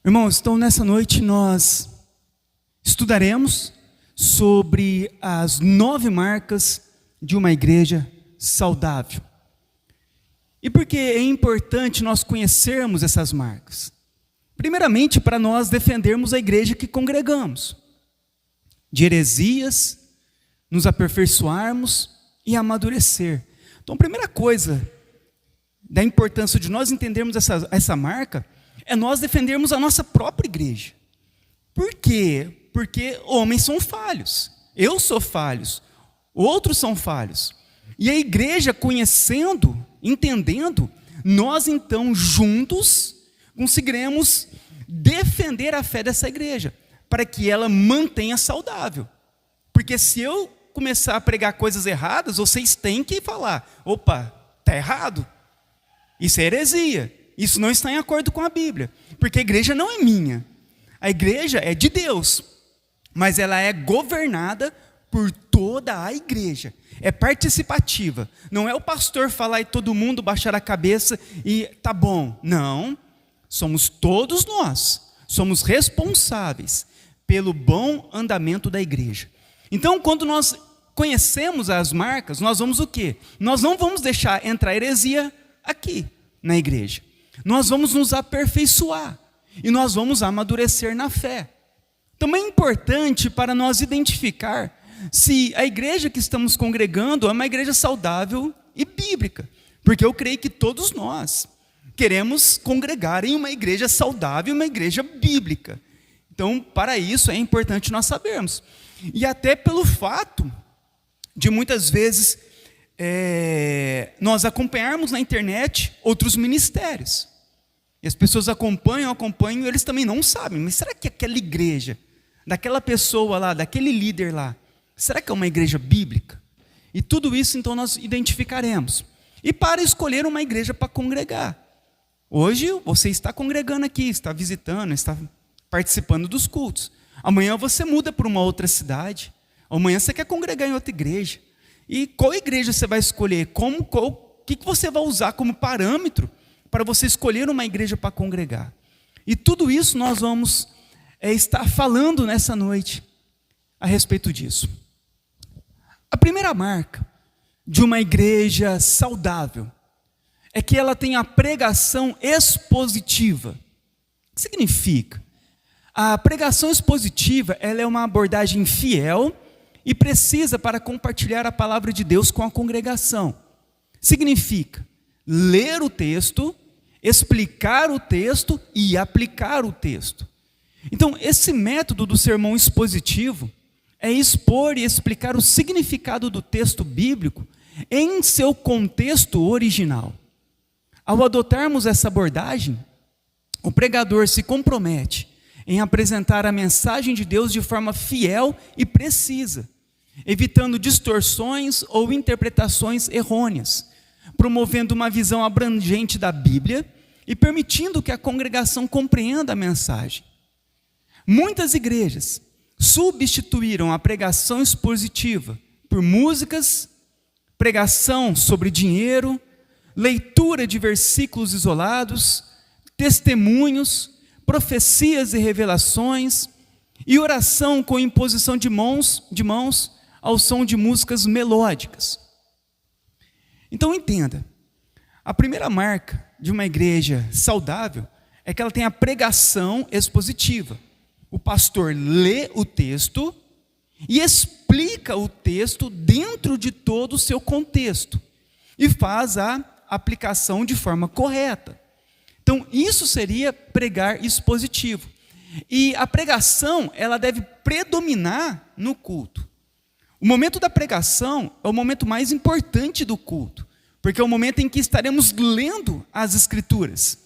Irmãos, então nessa noite nós estudaremos sobre as 9 marcas de uma igreja saudável. E por que é importante nós conhecermos essas marcas? Primeiramente, para nós defendermos a igreja que congregamos, de heresias, nos aperfeiçoarmos e amadurecer. Então, a primeira coisa da importância de nós entendermos essa marca é nós defendermos a nossa própria igreja. Por quê? Porque homens são falhos, eu sou falho, outros são falhos. E a igreja, conhecendo, entendendo, nós então juntos conseguiremos defender a fé dessa igreja, para que ela mantenha saudável. Porque se eu começar a pregar coisas erradas, vocês têm que falar: opa, está errado, isso é heresia, isso não está em acordo com a Bíblia, porque a igreja não é minha, a igreja é de Deus, mas ela é governada por toda a igreja, é participativa, não é o pastor falar e todo mundo baixar a cabeça e tá bom, não, somos todos nós, somos responsáveis pelo bom andamento da igreja. Então, quando nós conhecemos as marcas, nós vamos o quê? Nós não vamos deixar entrar heresia aqui na igreja. Nós vamos nos aperfeiçoar e nós vamos amadurecer na fé. Também é importante para nós identificar se a igreja que estamos congregando é uma igreja saudável e bíblica, porque eu creio que todos nós queremos congregar em uma igreja saudável, uma igreja bíblica. Então, para isso é importante nós sabermos. E até pelo fato de muitas vezes nós acompanharmos na internet outros ministérios. E as pessoas acompanham e eles também não sabem. Mas será que aquela igreja, daquela pessoa lá, daquele líder lá, será que é uma igreja bíblica? E tudo isso então nós identificaremos. E para escolher uma igreja para congregar. Hoje você está congregando aqui, está visitando, está participando dos cultos. Amanhã você muda para uma outra cidade. Amanhã você quer congregar em outra igreja. E qual igreja você vai escolher? O que você vai usar como parâmetro para você escolher uma igreja para congregar? E tudo isso nós vamos estar falando nessa noite a respeito disso. A primeira marca de uma igreja saudável é que ela tem a pregação expositiva. O que significa? A pregação expositiva, ela é uma abordagem fiel e precisa para compartilhar a palavra de Deus com a congregação. Significa ler o texto, explicar o texto e aplicar o texto. Então, esse método do sermão expositivo é expor e explicar o significado do texto bíblico em seu contexto original. Ao adotarmos essa abordagem, o pregador se compromete em apresentar a mensagem de Deus de forma fiel e precisa, evitando distorções ou interpretações errôneas, promovendo uma visão abrangente da Bíblia e permitindo que a congregação compreenda a mensagem. Muitas igrejas substituíram a pregação expositiva por músicas, pregação sobre dinheiro, leitura de versículos isolados, testemunhos, profecias e revelações, e oração com imposição de mãos ao som de músicas melódicas. Então entenda, a primeira marca de uma igreja saudável é que ela tem a pregação expositiva. O pastor lê o texto e explica o texto dentro de todo o seu contexto e faz a aplicação de forma correta. Então, isso seria pregar expositivo. E a pregação, ela deve predominar no culto. O momento da pregação é o momento mais importante do culto, porque é o momento em que estaremos lendo as Escrituras,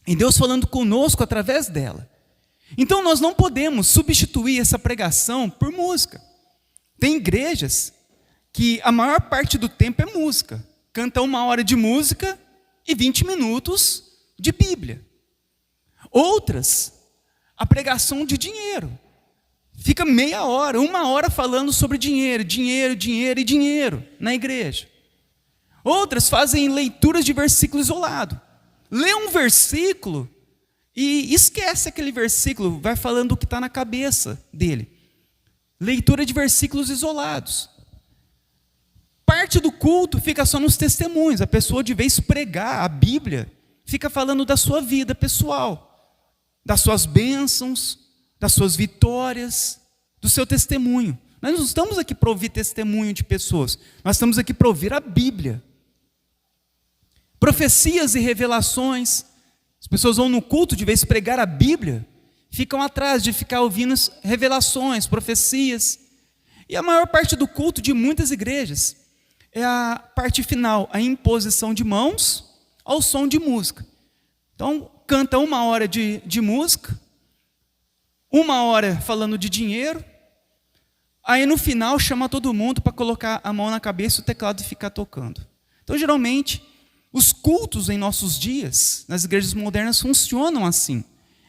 e Deus falando conosco através dela. Então, nós não podemos substituir essa pregação por música. Tem igrejas que a maior parte do tempo é música. Canta 1 hora de música e 20 minutos de Bíblia. Outras, a pregação de dinheiro. Fica meia hora, 1 hora falando sobre dinheiro na igreja. Outras fazem leituras de versículo isolado. Lê um versículo e esquece aquele versículo, vai falando o que está na cabeça dele. Leitura de versículos isolados. Parte do culto fica só nos testemunhos. A pessoa, de vez pregar a Bíblia, fica falando da sua vida pessoal, das suas bênçãos, das suas vitórias, do seu testemunho. Nós não estamos aqui para ouvir testemunho de pessoas, nós estamos aqui para ouvir a Bíblia. Profecias e revelações. As pessoas vão no culto, de vez pregar a Bíblia, ficam atrás de ficar ouvindo revelações, profecias. E a maior parte do culto de muitas igrejas é a parte final, a imposição de mãos ao som de música. Então, canta 1 hora de música, 1 hora falando de dinheiro, aí no final chama todo mundo para colocar a mão na cabeça e o teclado ficar tocando. Então, geralmente, os cultos em nossos dias, nas igrejas modernas, funcionam assim.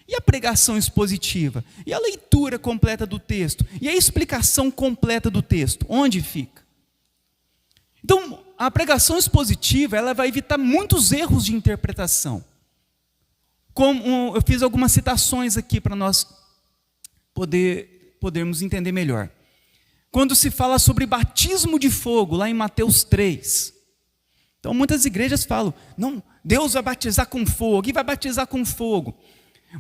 E a pregação expositiva? E a leitura completa do texto? E a explicação completa do texto? Onde fica? Então, a pregação expositiva, ela vai evitar muitos erros de interpretação. Como eu fiz algumas citações aqui para nós podermos entender melhor. Quando se fala sobre batismo de fogo, lá em Mateus 3. Então, muitas igrejas falam, não, Deus vai batizar com fogo, e vai batizar com fogo.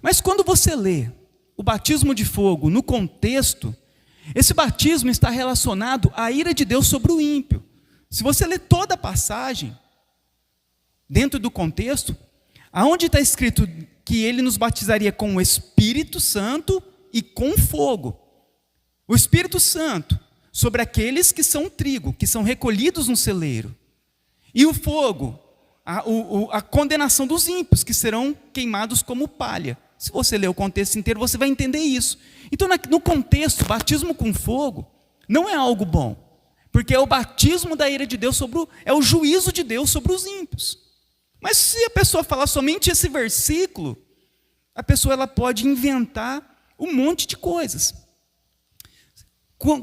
Mas quando você lê o batismo de fogo no contexto, esse batismo está relacionado à ira de Deus sobre o ímpio. Se você ler toda a passagem, dentro do contexto, aonde está escrito que ele nos batizaria com o Espírito Santo e com fogo. O Espírito Santo sobre aqueles que são trigo, que são recolhidos no celeiro. E o fogo, a condenação dos ímpios, que serão queimados como palha. Se você ler o contexto inteiro, você vai entender isso. Então, no contexto, batismo com fogo não é algo bom. Porque é o batismo da ira de Deus é o juízo de Deus sobre os ímpios. Mas se a pessoa falar somente esse versículo, a pessoa ela pode inventar um monte de coisas.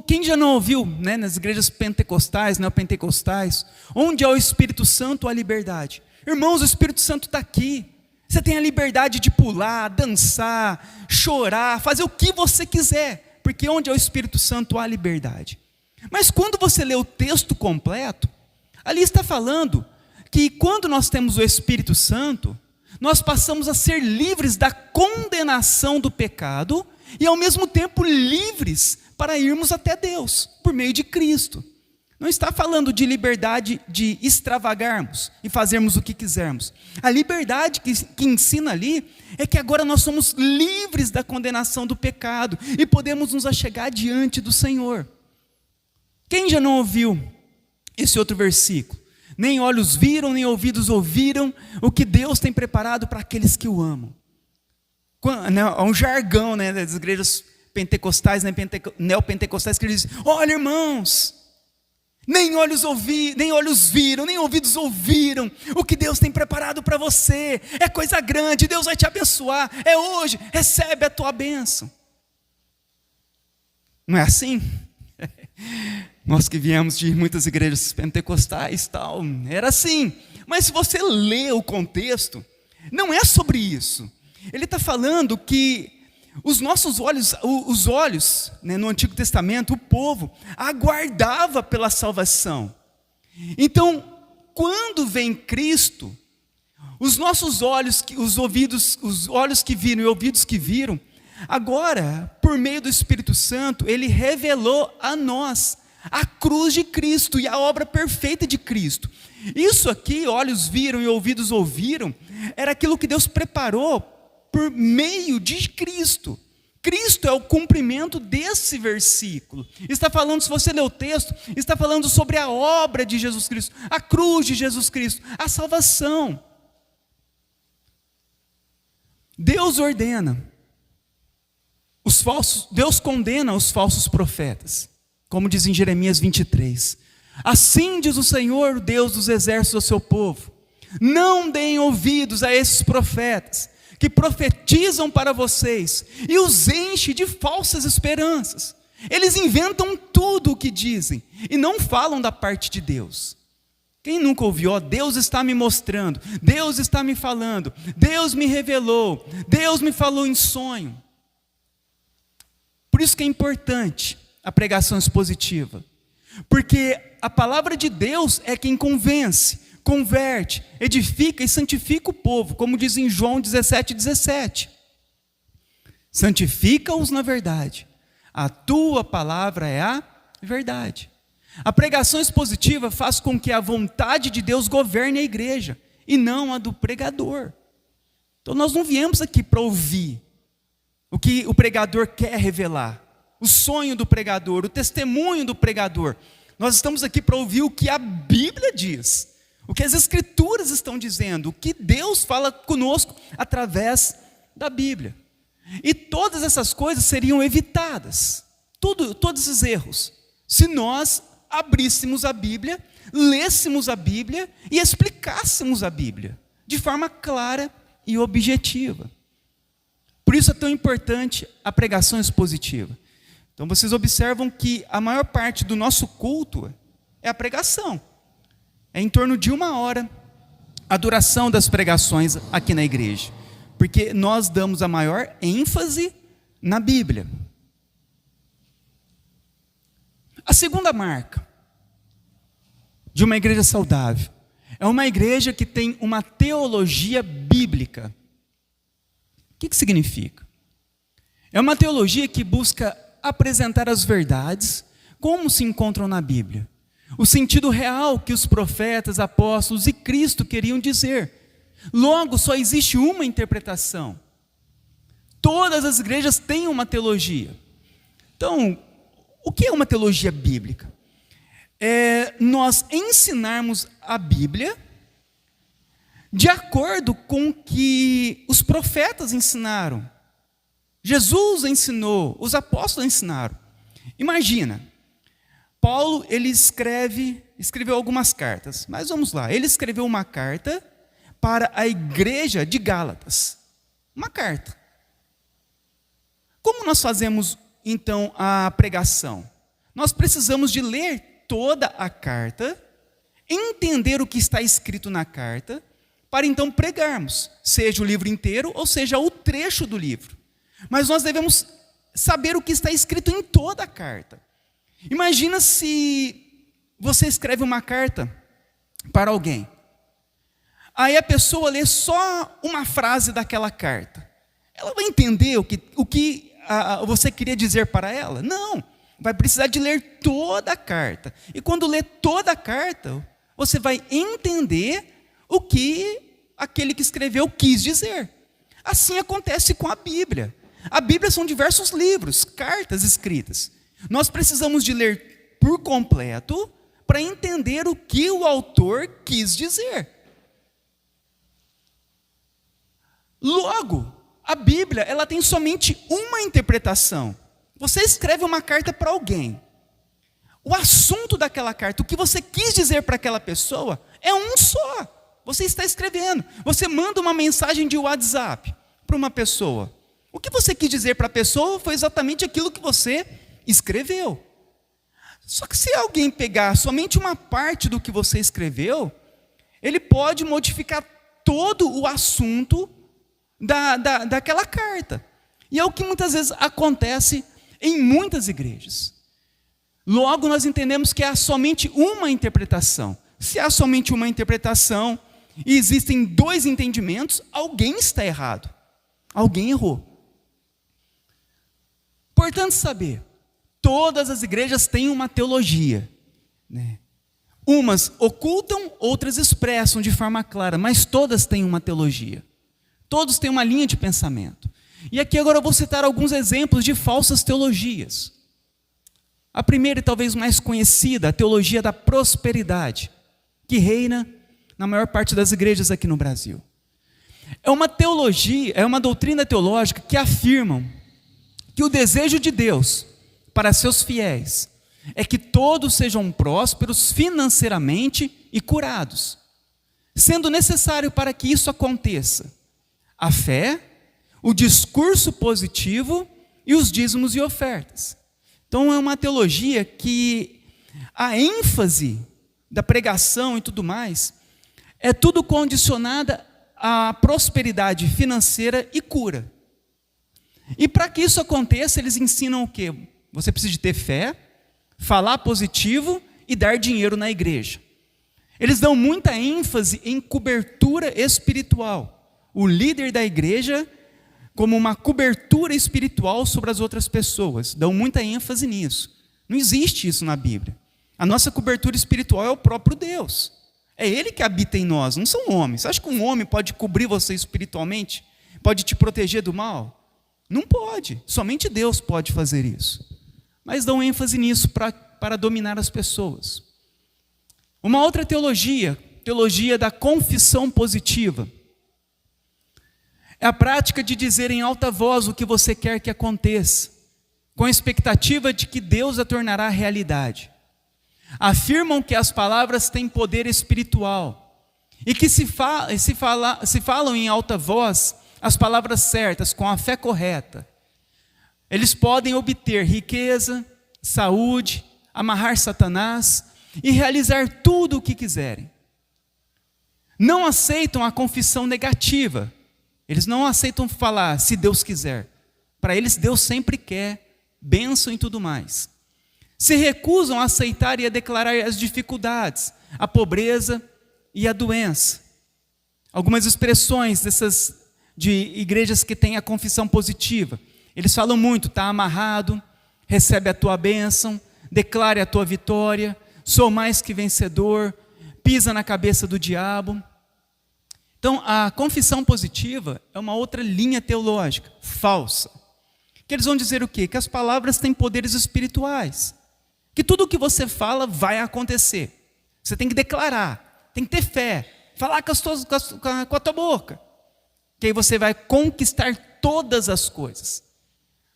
Quem já não ouviu, né, nas igrejas pentecostais, neopentecostais, onde há o Espírito Santo, há liberdade. Irmãos, o Espírito Santo está aqui. Você tem a liberdade de pular, dançar, chorar, fazer o que você quiser. Porque onde há o Espírito Santo, há liberdade. Mas quando você lê o texto completo, ali está falando que quando nós temos o Espírito Santo, nós passamos a ser livres da condenação do pecado e ao mesmo tempo livres para irmos até Deus, por meio de Cristo. Não está falando de liberdade de extravagarmos e fazermos o que quisermos. A liberdade que ensina ali é que agora nós somos livres da condenação do pecado e podemos nos achegar diante do Senhor. Quem já não ouviu esse outro versículo? Nem olhos viram, nem ouvidos ouviram o que Deus tem preparado para aqueles que o amam. É um jargão, né, das igrejas pentecostais, neopentecostais, que eles dizem, olha irmãos, nem olhos viram, nem ouvidos ouviram o que Deus tem preparado para você. É coisa grande, Deus vai te abençoar, é hoje, recebe a tua bênção. Não é assim? Nós que viemos de muitas igrejas pentecostais, tal, era assim. Mas se você lê o contexto, não é sobre isso. Ele está falando que os nossos olhos, os olhos, né, no Antigo Testamento, o povo aguardava pela salvação. Então, quando vem Cristo, os nossos olhos, os olhos que viram e ouvidos que viram, agora, por meio do Espírito Santo, Ele revelou a nós a cruz de Cristo e a obra perfeita de Cristo. Isso aqui, olhos viram e ouvidos ouviram, era aquilo que Deus preparou por meio de Cristo. Cristo é o cumprimento desse versículo. Está falando, se você ler o texto, está falando sobre a obra de Jesus Cristo, a cruz de Jesus Cristo, a salvação. Deus ordena. Deus condena os falsos profetas, como diz em Jeremias 23. Assim diz o Senhor, Deus dos exércitos ao seu povo: não deem ouvidos a esses profetas, que profetizam para vocês, e os enche de falsas esperanças. Eles inventam tudo o que dizem, e não falam da parte de Deus. Quem nunca ouviu, ó, Deus está me mostrando, Deus está me falando, Deus me revelou, Deus me falou em sonho. Por isso que é importante a pregação expositiva. Porque a palavra de Deus é quem convence, converte, edifica e santifica o povo, como diz em João 17:17. Santifica-os na verdade, a tua palavra é a verdade. A pregação expositiva faz com que a vontade de Deus governe a igreja, e não a do pregador. Então nós não viemos aqui para ouvir o que o pregador quer revelar, o sonho do pregador, o testemunho do pregador. Nós estamos aqui para ouvir o que a Bíblia diz, o que as Escrituras estão dizendo, o que Deus fala conosco através da Bíblia. E todas essas coisas seriam evitadas, todos esses erros, se nós abríssemos a Bíblia, lêssemos a Bíblia e explicássemos a Bíblia de forma clara e objetiva. Por isso é tão importante a pregação expositiva. Então vocês observam que a maior parte do nosso culto é a pregação. É em torno de 1 hora a duração das pregações aqui na igreja, porque nós damos a maior ênfase na Bíblia. A segunda marca de uma igreja saudável é uma igreja que tem uma teologia bíblica. O que significa? É uma teologia que busca apresentar as verdades como se encontram na Bíblia, o sentido real que os profetas, apóstolos e Cristo queriam dizer. Logo, só existe uma interpretação. Todas as igrejas têm uma teologia. Então, o que é uma teologia bíblica? É nós ensinarmos a Bíblia de acordo com o que os profetas ensinaram, Jesus ensinou, os apóstolos ensinaram. Imagina, Paulo ele escreveu algumas cartas, mas vamos lá, ele escreveu uma carta para a igreja de Gálatas, uma carta. Como nós fazemos então a pregação? Nós precisamos de ler toda a carta, entender o que está escrito na carta, para então pregarmos, seja o livro inteiro ou seja o trecho do livro. Mas nós devemos saber o que está escrito em toda a carta. Imagina se você escreve uma carta para alguém, aí a pessoa lê só uma frase daquela carta. Ela vai entender o que você queria dizer para ela? Não, vai precisar de ler toda a carta. E quando lê toda a carta, você vai entender o que aquele que escreveu quis dizer. Assim acontece com a Bíblia. A Bíblia são diversos livros, cartas escritas. Nós precisamos de ler por completo para entender o que o autor quis dizer. Logo, a Bíblia ela tem somente uma interpretação. Você escreve uma carta para alguém. O assunto daquela carta, o que você quis dizer para aquela pessoa, é um só. Você está escrevendo. Você manda uma mensagem de WhatsApp para uma pessoa. O que você quis dizer para a pessoa foi exatamente aquilo que você escreveu. Só que se alguém pegar somente uma parte do que você escreveu, ele pode modificar todo o assunto daquela carta. E é o que muitas vezes acontece em muitas igrejas. Logo, nós entendemos que há somente uma interpretação. Se há somente uma interpretação e existem dois entendimentos, alguém está errado. Alguém errou. Importante saber, todas as igrejas têm uma teologia, né? Umas ocultam, outras expressam de forma clara, mas todas têm uma teologia. Todos têm uma linha de pensamento. E aqui agora eu vou citar alguns exemplos de falsas teologias. A primeira e talvez mais conhecida, a teologia da prosperidade, que reina na maior parte das igrejas aqui no Brasil. É uma teologia, é uma doutrina teológica que afirmam que o desejo de Deus para seus fiéis é que todos sejam prósperos financeiramente e curados, sendo necessário para que isso aconteça a fé, o discurso positivo e os dízimos e ofertas. Então é uma teologia que a ênfase da pregação e tudo mais, é tudo condicionada à prosperidade financeira e cura. E para que isso aconteça, eles ensinam o quê? Você precisa de ter fé, falar positivo e dar dinheiro na igreja. Eles dão muita ênfase em cobertura espiritual. O líder da igreja como uma cobertura espiritual sobre as outras pessoas. Dão muita ênfase nisso. Não existe isso na Bíblia. A nossa cobertura espiritual é o próprio Deus. É Ele que habita em nós, não são homens. Você acha que um homem pode cobrir você espiritualmente? Pode te proteger do mal? Não pode. Somente Deus pode fazer isso. Mas dão ênfase nisso para dominar as pessoas. Uma outra teologia da confissão positiva, é a prática de dizer em alta voz o que você quer que aconteça, com a expectativa de que Deus a tornará realidade. Afirmam que as palavras têm poder espiritual e que se falam em alta voz as palavras certas, com a fé correta, eles podem obter riqueza, saúde, amarrar Satanás e realizar tudo o que quiserem. Não aceitam a confissão negativa. Eles não aceitam falar se Deus quiser. Para eles Deus sempre quer bênção e tudo mais. Se recusam a aceitar e a declarar as dificuldades, a pobreza e a doença. Algumas expressões de igrejas que têm a confissão positiva. Eles falam muito, está amarrado, recebe a tua bênção, declare a tua vitória, sou mais que vencedor, pisa na cabeça do diabo. Então, a confissão positiva é uma outra linha teológica, falsa. Que eles vão dizer o quê? Que as palavras têm poderes espirituais. Que tudo o que você fala vai acontecer. Você tem que declarar, tem que ter fé, falar com a tua boca. Que aí você vai conquistar todas as coisas.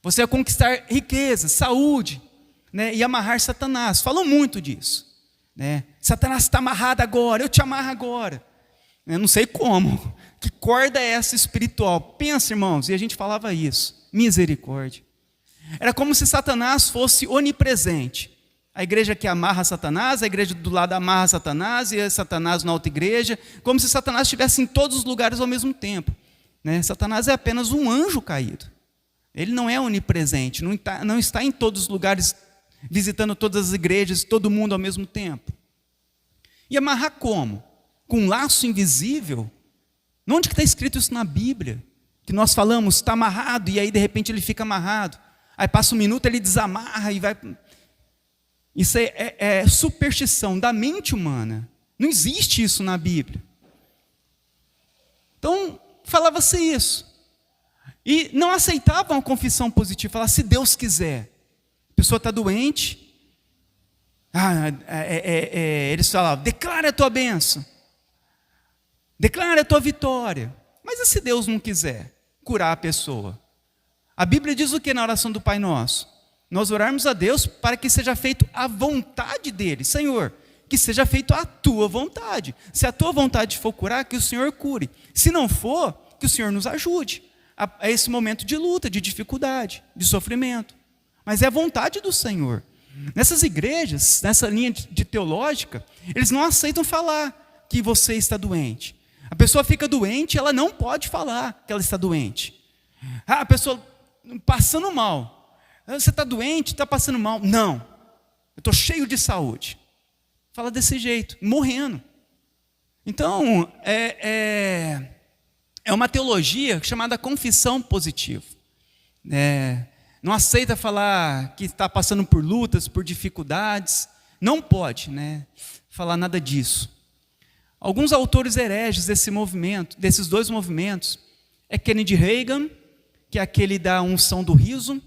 Você vai conquistar riqueza, saúde, né, e amarrar Satanás. Falam muito disso. Né? Satanás está amarrado agora, eu te amarro agora. Eu não sei como. Que corda é essa espiritual? Pensa, irmãos, e a gente falava isso. Misericórdia. Era como se Satanás fosse onipresente. A igreja que amarra Satanás, a igreja do lado amarra Satanás, e Satanás na outra igreja, como se Satanás estivesse em todos os lugares ao mesmo tempo. Né? Satanás é apenas um anjo caído. Ele não é onipresente, não está em todos os lugares, visitando todas as igrejas, todo mundo ao mesmo tempo. E amarrar como? Com um laço invisível? Onde que está escrito isso na Bíblia? Que nós falamos, está amarrado, e aí de repente ele fica amarrado. Aí passa um minuto, ele desamarra e vai... Isso é superstição da mente humana. Não existe isso na Bíblia. Então, falava-se isso. E não aceitavam a confissão positiva. Falavam, se Deus quiser. A pessoa está doente. Eles falavam, declara a tua bênção. Declara a tua vitória. Mas e se Deus não quiser curar a pessoa? A Bíblia diz o que na oração do Pai Nosso? Nós orarmos a Deus para que seja feito a vontade dEle. Senhor, que seja feito a tua vontade. Se a tua vontade for curar, que o Senhor cure. Se não for, que o Senhor nos ajude a esse momento de luta, de dificuldade, de sofrimento. Mas é a vontade do Senhor. Nessas igrejas, nessa linha de teológica, eles não aceitam falar que você está doente. A pessoa fica doente, ela não pode falar que ela está doente. A pessoa passando mal. Você está doente, está passando mal. Não, eu estou cheio de saúde. Fala desse jeito, morrendo. Então, é uma teologia chamada confissão positiva. Não aceita falar que está passando por lutas, por dificuldades. Não pode, falar nada disso. Alguns autores hereges desse movimento, desses dois movimentos, é Kennedy Reagan, que é aquele da unção do riso,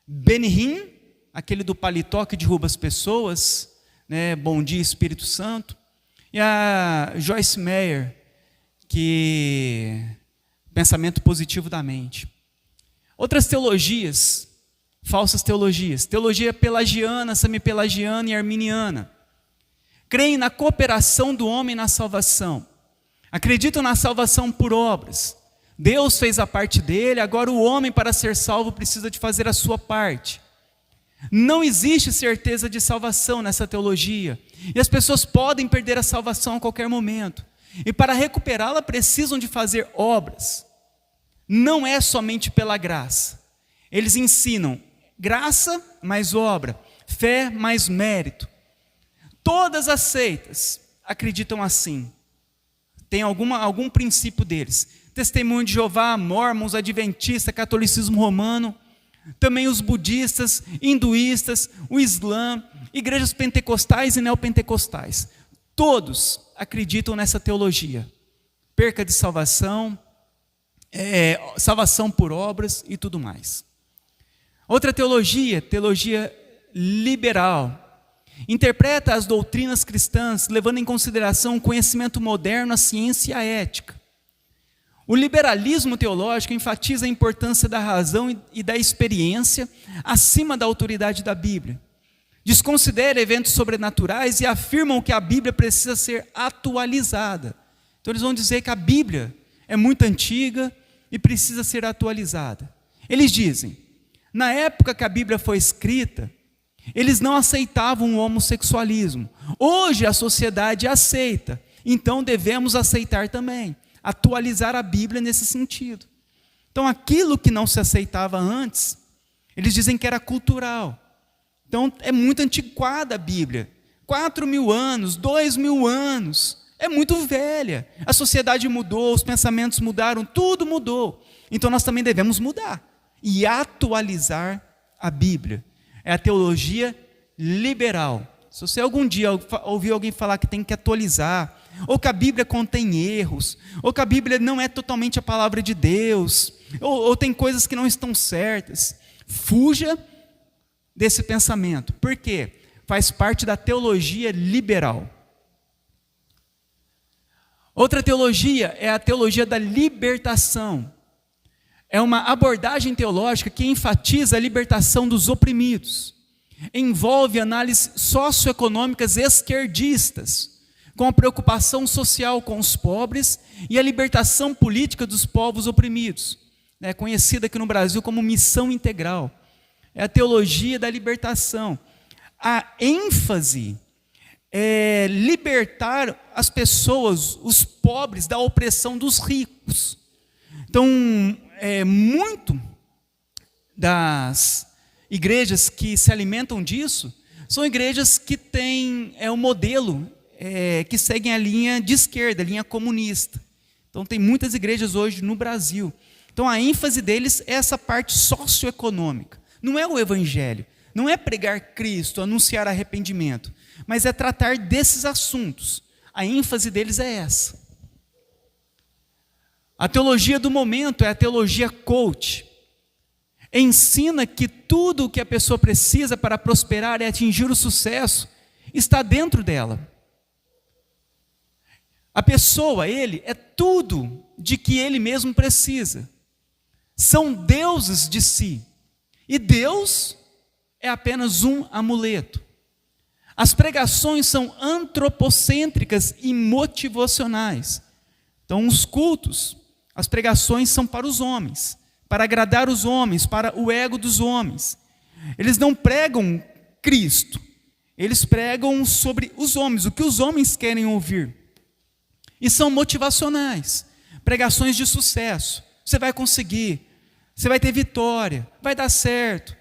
Benny Hinn, aquele do paletó que derruba as pessoas, Bom dia Espírito Santo, e a Joyce Meyer, que pensamento positivo da mente. Outras teologias, falsas teologias, teologia pelagiana, semi-pelagiana e arminiana, creem na cooperação do homem na salvação, acreditam na salvação por obras. Deus fez a parte dele, agora o homem para ser salvo precisa de fazer a sua parte. Não existe certeza de salvação nessa teologia. E as pessoas podem perder a salvação a qualquer momento. E para recuperá-la precisam de fazer obras. Não é somente pela graça. Eles ensinam graça mais obra, fé mais mérito. Todas as seitas acreditam assim. Tem algum princípio deles. Testemunho de Jeová, Mórmons, Adventistas, Catolicismo Romano, também os budistas, hinduístas, o Islã, igrejas pentecostais e neopentecostais. Todos acreditam nessa teologia. Perca de salvação, salvação por obras e tudo mais. Outra teologia liberal, interpreta as doutrinas cristãs, levando em consideração o conhecimento moderno, a ciência e a ética. O liberalismo teológico enfatiza a importância da razão e da experiência acima da autoridade da Bíblia. Desconsidera eventos sobrenaturais e afirmam que a Bíblia precisa ser atualizada. Então eles vão dizer que a Bíblia é muito antiga e precisa ser atualizada. Eles dizem, na época que a Bíblia foi escrita, eles não aceitavam o homossexualismo. Hoje a sociedade aceita, então devemos aceitar também. Atualizar a Bíblia nesse sentido. Então aquilo que não se aceitava antes, eles dizem que era cultural. Então é muito antiquada a Bíblia. 4.000 anos, 2.000 anos, é muito velha. A sociedade mudou, os pensamentos mudaram, tudo mudou. Então nós também devemos mudar e atualizar a Bíblia. É a teologia liberal. Se você algum dia ouvir alguém falar que tem que atualizar, ou que a Bíblia contém erros, ou que a Bíblia não é totalmente a palavra de Deus, ou tem coisas que não estão certas, fuja desse pensamento. Por quê? Faz parte da teologia liberal. Outra teologia é a teologia da libertação. É uma abordagem teológica que enfatiza a libertação dos oprimidos. Envolve análises socioeconômicas esquerdistas, com a preocupação social com os pobres e a libertação política dos povos oprimidos, conhecida aqui no Brasil como missão integral. É a teologia da libertação. A ênfase é libertar as pessoas, os pobres, da opressão dos ricos. Então, muito das igrejas que se alimentam disso são igrejas que têm um modelo que seguem a linha de esquerda, a linha comunista. Então tem muitas igrejas hoje no Brasil. Então a ênfase deles é essa parte socioeconômica. Não é o evangelho, não é pregar Cristo, anunciar arrependimento, mas é tratar desses assuntos. A ênfase deles é essa. A teologia do momento é a teologia coach. Ensina que tudo o que a pessoa precisa para prosperar e atingir o sucesso está dentro dela. A pessoa, ele, é tudo de que ele mesmo precisa. São deuses de si. E Deus é apenas um amuleto. As pregações são antropocêntricas e motivacionais. Então, os cultos, as pregações são para os homens, para agradar os homens, para o ego dos homens. Eles não pregam Cristo, eles pregam sobre os homens, o que os homens querem ouvir. E são motivacionais, pregações de sucesso. Você vai conseguir, você vai ter vitória, vai dar certo.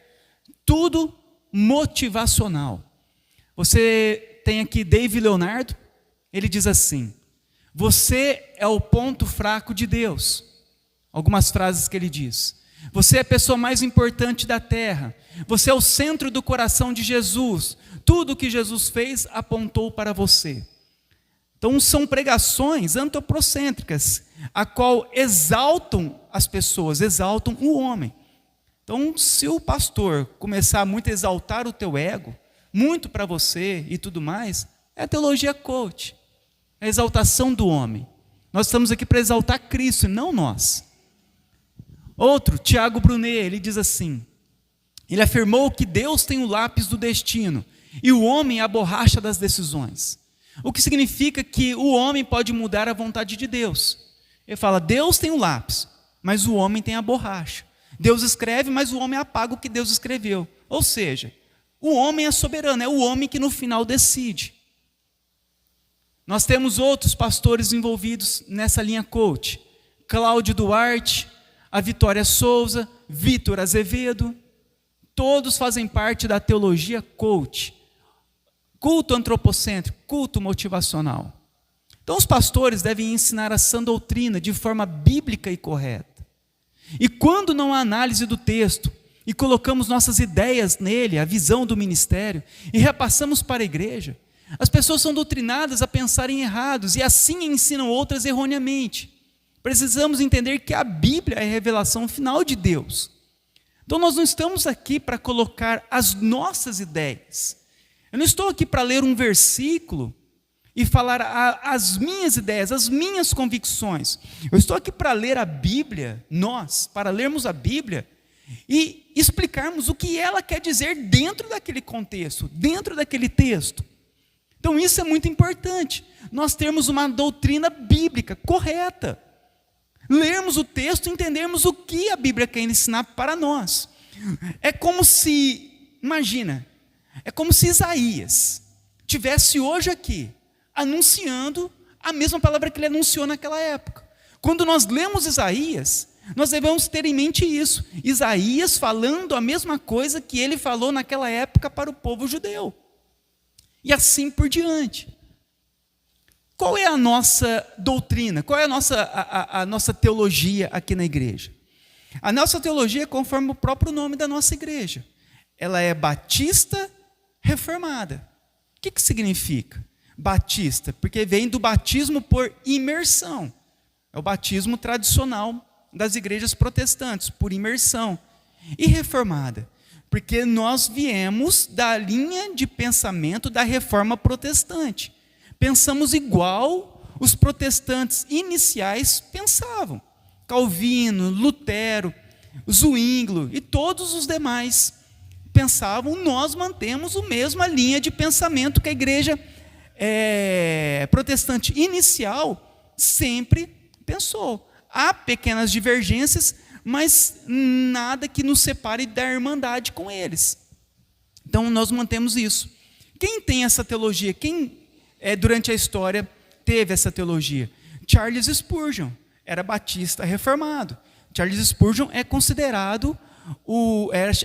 Tudo motivacional. Você tem aqui David Leonardo, ele diz assim: você é o ponto fraco de Deus. Algumas frases que ele diz. Você é a pessoa mais importante da terra. Você é o centro do coração de Jesus. Tudo o que Jesus fez apontou para você. Então são pregações antropocêntricas, a qual exaltam as pessoas, exaltam o homem. Então, se o pastor começar muito a exaltar o teu ego, muito para você e tudo mais, é a teologia coach, é a exaltação do homem. Nós estamos aqui para exaltar Cristo e não nós. Outro, Tiago Brunet, ele diz assim, ele afirmou que Deus tem o lápis do destino e o homem a borracha das decisões. O que significa que o homem pode mudar a vontade de Deus. Ele fala, Deus tem o lápis, mas o homem tem a borracha. Deus escreve, mas o homem apaga o que Deus escreveu. Ou seja, O homem é soberano, é o homem que no final decide. Nós temos outros pastores envolvidos nessa linha coach. Cláudio Duarte, a Vitória Souza, Vitor Azevedo, todos fazem parte da teologia coach. Culto antropocêntrico, culto motivacional. Então os pastores devem ensinar a sã doutrina de forma bíblica e correta. E quando não há análise do texto, e colocamos nossas ideias nele, a visão do ministério, e repassamos para a igreja, as pessoas são doutrinadas a pensarem errados, e assim ensinam outras erroneamente. Precisamos entender que a Bíblia é a revelação final de Deus. Então nós não estamos aqui para colocar as nossas ideias. Eu não estou aqui para ler um versículo e falar as minhas ideias, as minhas convicções. Eu estou aqui para ler a Bíblia, para lermos a Bíblia e explicarmos o que ela quer dizer dentro daquele contexto, dentro daquele texto. Então isso é muito importante, nós termos uma doutrina bíblica correta. Lermos o texto e entendermos o que a Bíblia quer ensinar para nós. É como se Isaías tivesse hoje aqui, anunciando a mesma palavra que ele anunciou naquela época. Quando nós lemos Isaías, nós devemos ter em mente isso. Isaías falando a mesma coisa que ele falou naquela época para o povo judeu. E assim por diante. Qual é a nossa doutrina? Qual é a nossa teologia aqui na igreja? A nossa teologia é conforme o próprio nome da nossa igreja. Ela é batista reformada. O que significa? Batista, porque vem do batismo por imersão. É o batismo tradicional das igrejas protestantes, por imersão. E reformada, porque nós viemos da linha de pensamento da reforma protestante. Pensamos igual os protestantes iniciais pensavam. Calvino, Lutero, Zwinglio e todos os demais pensavam, nós mantemos a mesma linha de pensamento que a igreja protestante inicial sempre pensou. Há pequenas divergências, mas nada que nos separe da irmandade com eles. Então nós mantemos isso. Quem tem essa teologia? Quem durante a história teve essa teologia? Charles Spurgeon era batista reformado. Charles Spurgeon é considerado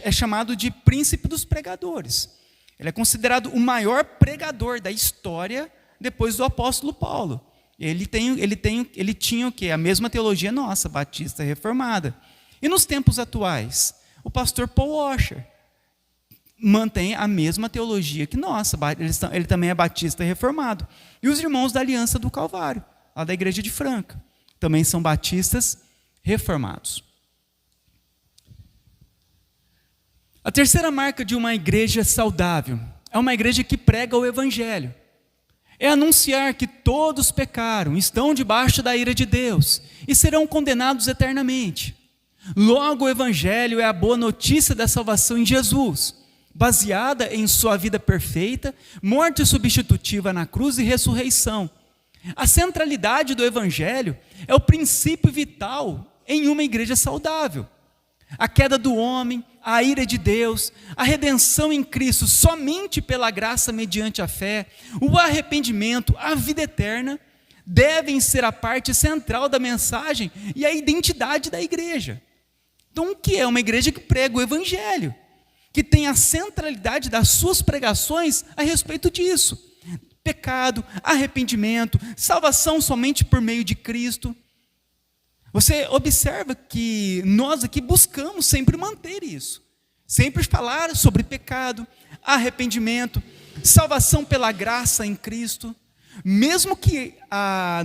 é chamado de príncipe dos pregadores. Ele é considerado o maior pregador da história depois do apóstolo Paulo. Ele tinha o quê? A mesma teologia nossa, batista reformada. E nos tempos atuais, o pastor Paul Washer mantém a mesma teologia que nossa, ele também é batista reformado. E os irmãos da Aliança do Calvário, lá da igreja de Franca, também são batistas reformados. A terceira marca de uma igreja saudável é uma igreja que prega o evangelho. É anunciar que todos pecaram, estão debaixo da ira de Deus e serão condenados eternamente. Logo, o evangelho é a boa notícia da salvação em Jesus, baseada em sua vida perfeita, morte substitutiva na cruz e ressurreição. A centralidade do evangelho é o princípio vital em uma igreja saudável. A queda do homem, a ira de Deus, a redenção em Cristo somente pela graça mediante a fé, o arrependimento, a vida eterna, devem ser a parte central da mensagem e a identidade da igreja. Então, o que é uma igreja que prega o evangelho? Que tem a centralidade das suas pregações a respeito disso. Pecado, arrependimento, salvação somente por meio de Cristo. Você observa que nós aqui buscamos sempre manter isso. Sempre falar sobre pecado, arrependimento, salvação pela graça em Cristo. Mesmo que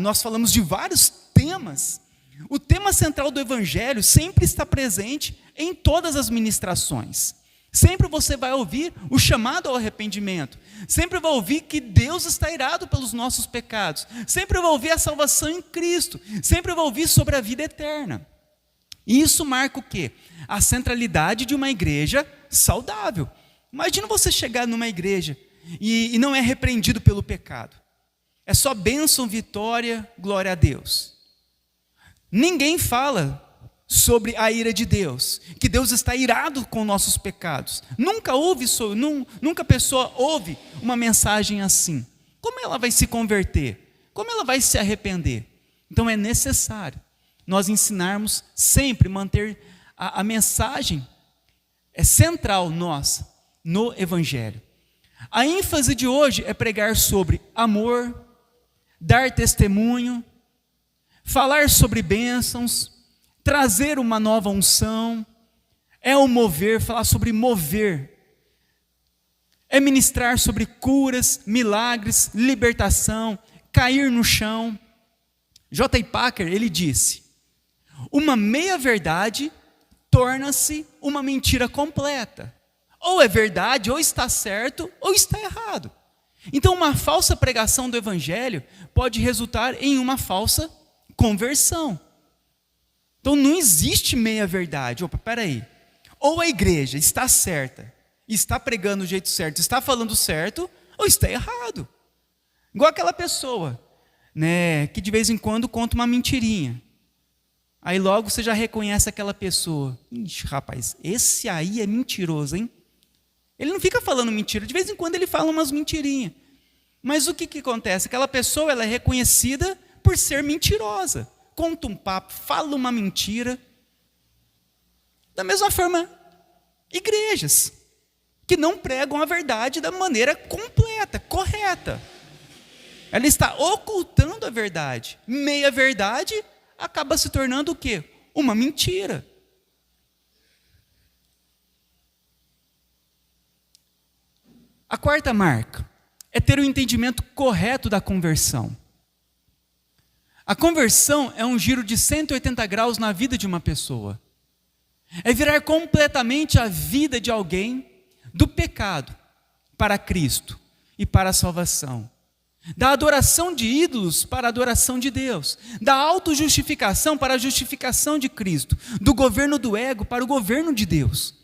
nós falamos de vários temas, o tema central do evangelho sempre está presente em todas as ministrações. Sempre você vai ouvir o chamado ao arrependimento. Sempre vai ouvir que Deus está irado pelos nossos pecados. Sempre vai ouvir a salvação em Cristo. Sempre vai ouvir sobre a vida eterna. E isso marca o quê? A centralidade de uma igreja saudável. Imagina você chegar numa igreja e não é repreendido pelo pecado. É só bênção, vitória, glória a Deus. Ninguém fala sobre a ira de Deus, que Deus está irado com nossos pecados. Nunca a pessoa ouve uma mensagem assim. Como ela vai se converter? Como ela vai se arrepender? Então é necessário nós ensinarmos sempre, manter a mensagem central nossa no Evangelho. A ênfase de hoje é pregar sobre amor, dar testemunho, falar sobre bênçãos, trazer uma nova unção, é o mover, falar sobre mover, é ministrar sobre curas, milagres, libertação, cair no chão. J. Packer, ele disse: uma meia-verdade torna-se uma mentira completa. Ou é verdade, ou está certo, ou está errado. Então, uma falsa pregação do Evangelho pode resultar em uma falsa conversão. Então, não existe meia-verdade. Opa, peraí. Ou a igreja está certa, está pregando do jeito certo, está falando certo, ou está errado. Igual aquela pessoa, né, que de vez em quando conta uma mentirinha. Aí logo você já reconhece aquela pessoa. Ixi, rapaz, esse aí é mentiroso, hein? Ele não fica falando mentira, de vez em quando ele fala umas mentirinhas. Mas o que acontece? Aquela pessoa ela é reconhecida por ser mentirosa. Conta um papo, fala uma mentira. Da mesma forma, igrejas que não pregam a verdade da maneira completa, correta. Ela está ocultando a verdade. Meia verdade acaba se tornando o quê? Uma mentira. A quarta marca é ter o entendimento correto da conversão. A conversão é um giro de 180 graus na vida de uma pessoa. É virar completamente a vida de alguém do pecado para Cristo e para a salvação. Da adoração de ídolos para a adoração de Deus. Da autojustificação para a justificação de Cristo. Do governo do ego para o governo de Deus.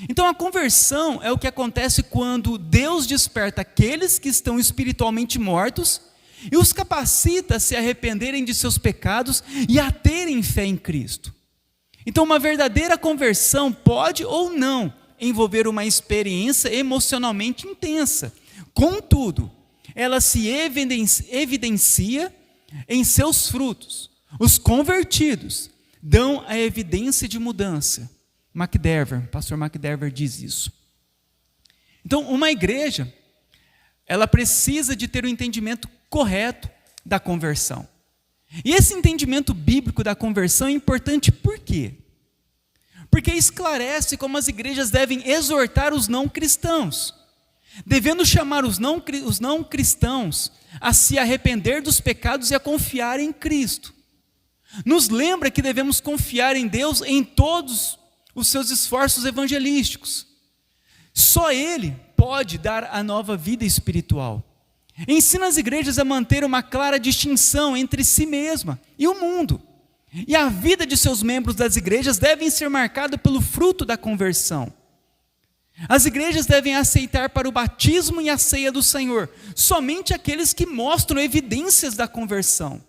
Então a conversão é o que acontece quando Deus desperta aqueles que estão espiritualmente mortos e os capacita a se arrependerem de seus pecados e a terem fé em Cristo. Então uma verdadeira conversão pode ou não envolver uma experiência emocionalmente intensa. Contudo, ela se evidencia em seus frutos. Os convertidos dão a evidência de mudança. Pastor McDever diz isso. Então, uma igreja, ela precisa de ter o entendimento correto da conversão. E esse entendimento bíblico da conversão é importante por quê? Porque esclarece como as igrejas devem exortar os não cristãos, devendo chamar os não cristãos a se arrepender dos pecados e a confiar em Cristo. Nos lembra que devemos confiar em Deus em todos os seus esforços evangelísticos. Só Ele pode dar a nova vida espiritual. Ensina as igrejas a manter uma clara distinção entre si mesma e o mundo. E a vida de seus membros das igrejas devem ser marcada pelo fruto da conversão. As igrejas devem aceitar para o batismo e a ceia do Senhor somente aqueles que mostram evidências da conversão.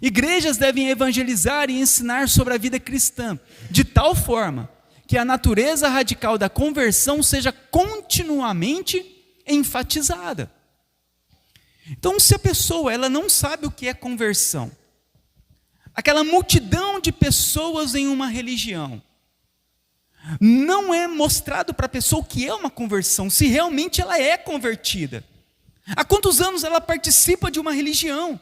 Igrejas devem evangelizar e ensinar sobre a vida cristã, de tal forma que a natureza radical da conversão seja continuamente enfatizada. Então, se a pessoa ela não sabe o que é conversão, aquela multidão de pessoas em uma religião, não é mostrado para a pessoa o que é uma conversão, se realmente ela é convertida. Há quantos anos ela participa de uma religião,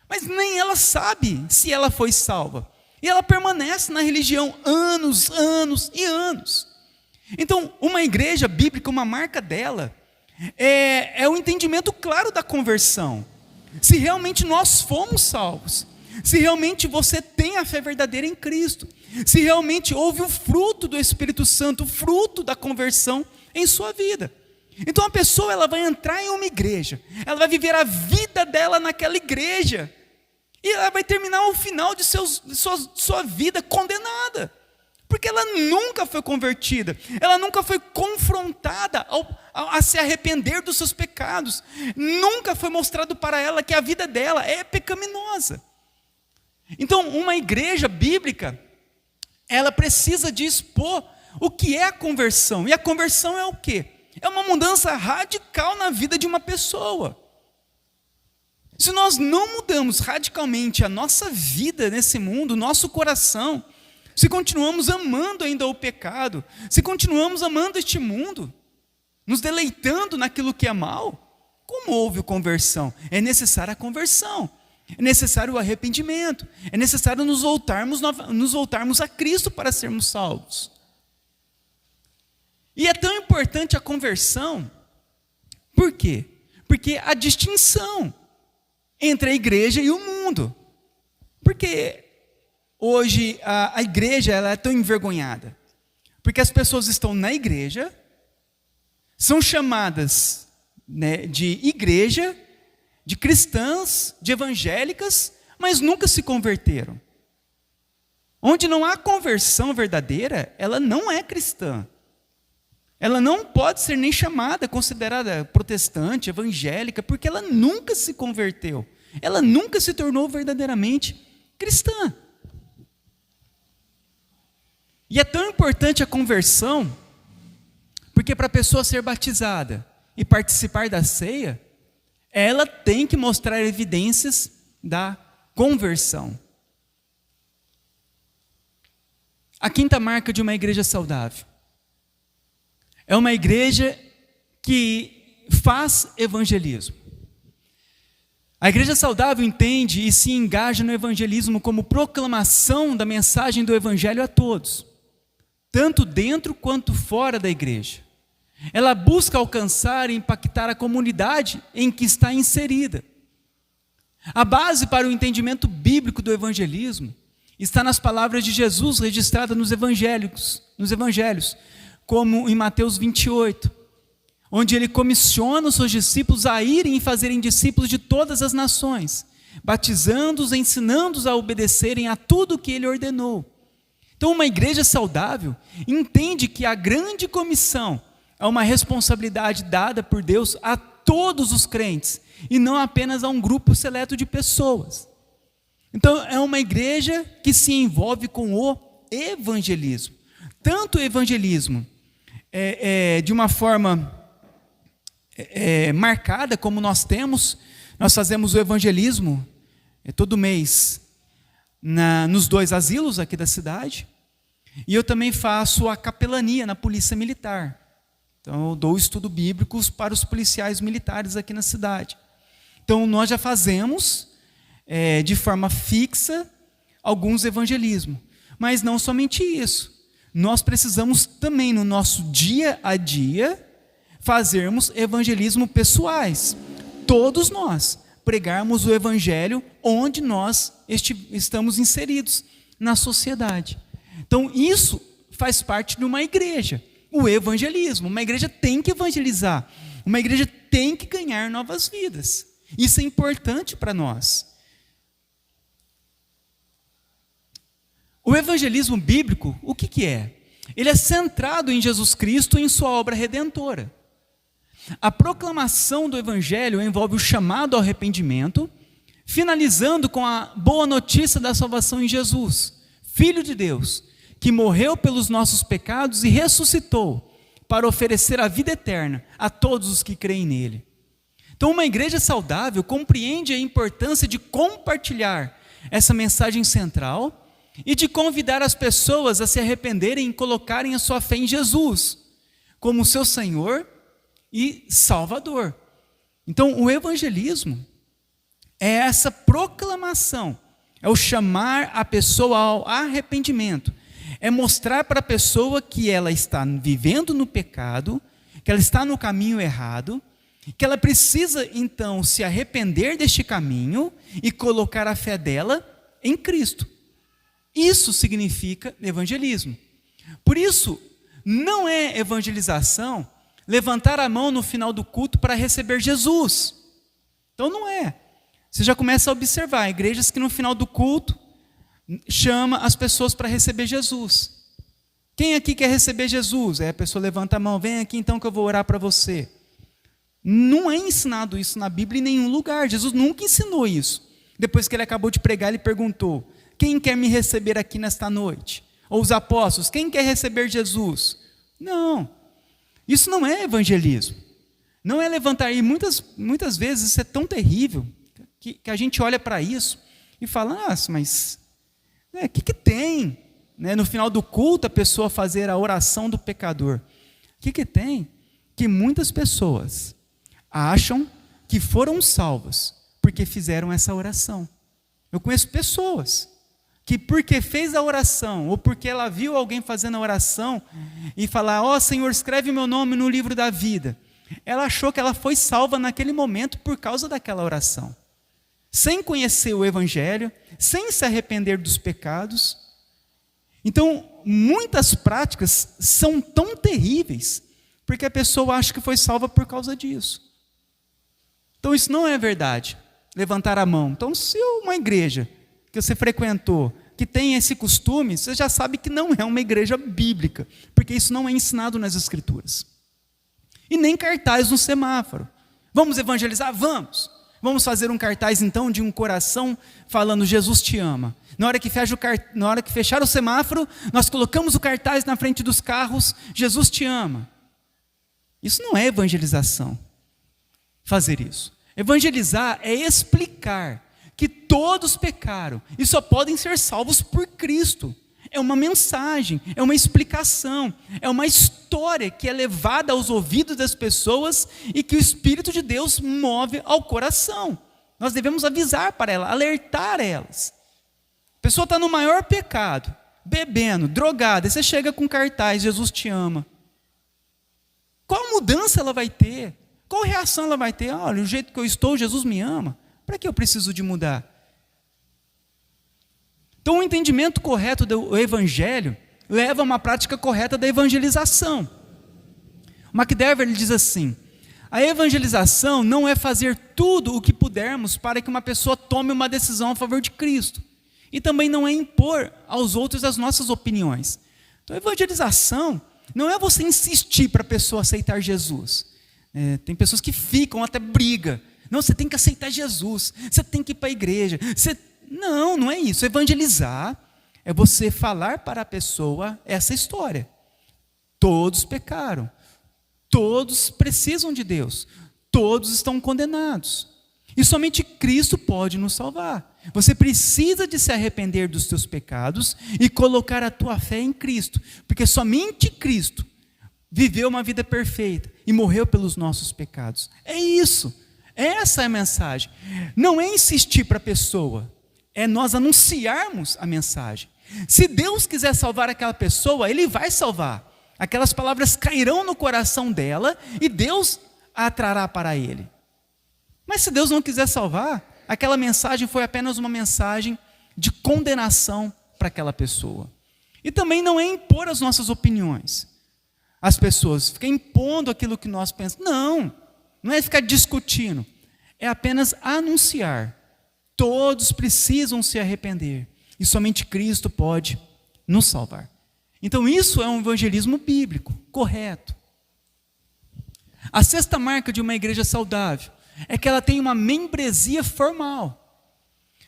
mas nem ela sabe se ela foi salva. E ela permanece na religião anos, anos e anos. Então, uma igreja bíblica, uma marca dela, é o entendimento claro da conversão. Se realmente nós fomos salvos, se realmente você tem a fé verdadeira em Cristo, se realmente houve o fruto do Espírito Santo, o fruto da conversão em sua vida. Então a pessoa ela vai entrar em uma igreja, ela vai viver a vida dela naquela igreja, e ela vai terminar o final de sua vida condenada, porque ela nunca foi convertida, ela nunca foi confrontada a se arrepender dos seus pecados, nunca foi mostrado para ela que a vida dela é pecaminosa. Então uma igreja bíblica, ela precisa de expor o que é a conversão. E a conversão é o quê? É uma mudança radical na vida de uma pessoa. Se nós não mudamos radicalmente a nossa vida nesse mundo, nosso coração, se continuamos amando ainda o pecado, se continuamos amando este mundo, nos deleitando naquilo que é mal, como houve conversão? É necessária a conversão, é necessário o arrependimento, é necessário nos voltarmos a Cristo para sermos salvos. E é tão importante a conversão, por quê? Porque a distinção entre a igreja e o mundo. Porque hoje a igreja ela é tão envergonhada. Porque as pessoas estão na igreja, são chamadas, né, de igreja, de cristãs, de evangélicas, mas nunca se converteram. Onde não há conversão verdadeira, ela não é cristã. Ela não pode ser nem chamada, considerada protestante, evangélica, porque ela nunca se converteu. Ela nunca se tornou verdadeiramente cristã. E é tão importante a conversão, porque para a pessoa ser batizada e participar da ceia, ela tem que mostrar evidências da conversão. A quinta marca de uma igreja saudável é uma igreja que faz evangelismo. A igreja saudável entende e se engaja no evangelismo como proclamação da mensagem do evangelho a todos, tanto dentro quanto fora da igreja. Ela busca alcançar e impactar a comunidade em que está inserida. A base para o entendimento bíblico do evangelismo está nas palavras de Jesus registradas nos evangelhos, como em Mateus 28, onde ele comissiona os seus discípulos a irem e fazerem discípulos de todas as nações, batizando-os, ensinando-os a obedecerem a tudo o que ele ordenou. Então, uma igreja saudável entende que a grande comissão é uma responsabilidade dada por Deus a todos os crentes, e não apenas a um grupo seleto de pessoas. Então, é uma igreja que se envolve com o evangelismo. Tanto o evangelismo de uma forma marcada, como nós fazemos o evangelismo todo mês nos 2 asilos aqui da cidade, e eu também faço a capelania na polícia militar. Então eu dou estudo bíblicos para os policiais militares aqui na cidade. Então nós já fazemos de forma fixa alguns evangelismos, mas não somente isso. Nós precisamos também no nosso dia a dia fazermos evangelismo pessoais. Todos nós pregarmos o evangelho onde nós estamos inseridos na sociedade. Então isso faz parte de uma igreja, o evangelismo. Uma igreja tem que evangelizar, uma igreja tem que ganhar novas vidas. Isso é importante para nós. O evangelismo bíblico, o que é? Ele é centrado em Jesus Cristo e em sua obra redentora. A proclamação do evangelho envolve o chamado ao arrependimento, finalizando com a boa notícia da salvação em Jesus, Filho de Deus, que morreu pelos nossos pecados e ressuscitou para oferecer a vida eterna a todos os que creem nele. Então, uma igreja saudável compreende a importância de compartilhar essa mensagem central e de convidar as pessoas a se arrependerem e colocarem a sua fé em Jesus como seu Senhor e Salvador. Então, o evangelismo é essa proclamação, é o chamar a pessoa ao arrependimento, é mostrar para a pessoa que ela está vivendo no pecado, que ela está no caminho errado, que ela precisa então se arrepender deste caminho e colocar a fé dela em Cristo. Isso significa evangelismo. Por isso, não é evangelização levantar a mão no final do culto para receber Jesus. Então não é. Você já começa a observar igrejas que no final do culto chama as pessoas para receber Jesus. Quem aqui quer receber Jesus? Aí a pessoa levanta a mão, vem aqui então que eu vou orar para você. Não é ensinado isso na Bíblia em nenhum lugar. Jesus nunca ensinou isso. Depois que ele acabou de pregar, ele perguntou: quem quer me receber aqui nesta noite? Ou os apóstolos, quem quer receber Jesus? Não, isso não é evangelismo. Não é levantar, e muitas vezes isso é tão terrível, que a gente olha para isso e fala, nossa, mas o que tem? No final do culto, a pessoa fazer a oração do pecador. O que tem? Que muitas pessoas acham que foram salvas porque fizeram essa oração. Eu conheço pessoas que porque fez a oração, ou porque ela viu alguém fazendo a oração, e falar, ó Senhor, escreve meu nome no livro da vida. Ela achou que ela foi salva naquele momento por causa daquela oração. Sem conhecer o Evangelho, sem se arrepender dos pecados. Então, muitas práticas são tão terríveis, porque a pessoa acha que foi salva por causa disso. Então, isso não é verdade. Levantar a mão. Então, se uma igreja que você frequentou, que tem esse costume, você já sabe que não é uma igreja bíblica, porque isso não é ensinado nas Escrituras. E nem cartaz no semáforo. Vamos evangelizar? Vamos. Vamos fazer um cartaz, então, de um coração falando, Jesus te ama. Na hora que fechar o semáforo, nós colocamos o cartaz na frente dos carros, Jesus te ama. Isso não é evangelização, fazer isso. Evangelizar é explicar que todos pecaram e só podem ser salvos por Cristo. É uma mensagem, é uma explicação, é uma história que é levada aos ouvidos das pessoas e que o Espírito de Deus move ao coração. Nós devemos avisar para elas, alertar elas. A pessoa está no maior pecado, bebendo, drogada, e você chega com cartaz, Jesus te ama. Qual mudança ela vai ter? Qual reação ela vai ter? Olha, o jeito que eu estou, Jesus me ama. Para que eu preciso de mudar? Então, o entendimento correto do Evangelho leva a uma prática correta da evangelização. O McDever diz assim, a evangelização não é fazer tudo o que pudermos para que uma pessoa tome uma decisão a favor de Cristo. E também não é impor aos outros as nossas opiniões. Então, a evangelização não é você insistir para a pessoa aceitar Jesus. Tem pessoas que ficam até briga. Não, você tem que aceitar Jesus, você tem que ir para a igreja. Não é isso. Evangelizar é você falar para a pessoa essa história. Todos pecaram, todos precisam de Deus, todos estão condenados. E somente Cristo pode nos salvar. Você precisa de se arrepender dos seus pecados e colocar a tua fé em Cristo, porque somente Cristo viveu uma vida perfeita e morreu pelos nossos pecados. É isso. Essa é a mensagem. Não é insistir para a pessoa, é nós anunciarmos a mensagem. Se Deus quiser salvar aquela pessoa, Ele vai salvar. Aquelas palavras cairão no coração dela e Deus a atrará para Ele. Mas se Deus não quiser salvar, aquela mensagem foi apenas uma mensagem de condenação para aquela pessoa. E também não é impor as nossas opiniões. As pessoas ficam impondo aquilo que nós pensamos. Não é ficar discutindo. É apenas anunciar. Todos precisam se arrepender. E somente Cristo pode nos salvar. Então isso é um evangelismo bíblico, correto. A sexta marca de uma igreja saudável é que ela tem uma membresia formal.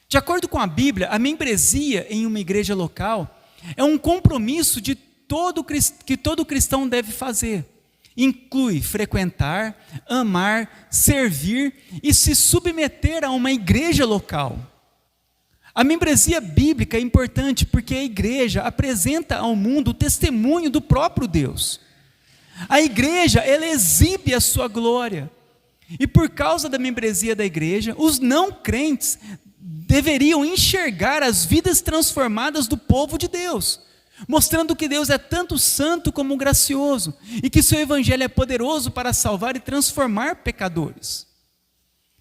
De acordo com a Bíblia, a membresia em uma igreja local é um compromisso que todo cristão deve fazer. Inclui frequentar, amar, servir e se submeter a uma igreja local. A membresia bíblica é importante porque a igreja apresenta ao mundo o testemunho do próprio Deus. A igreja, ela exibe a sua glória. E por causa da membresia da igreja, os não crentes deveriam enxergar as vidas transformadas do povo de Deus, mostrando que Deus é tanto santo como gracioso, e que seu evangelho é poderoso para salvar e transformar pecadores.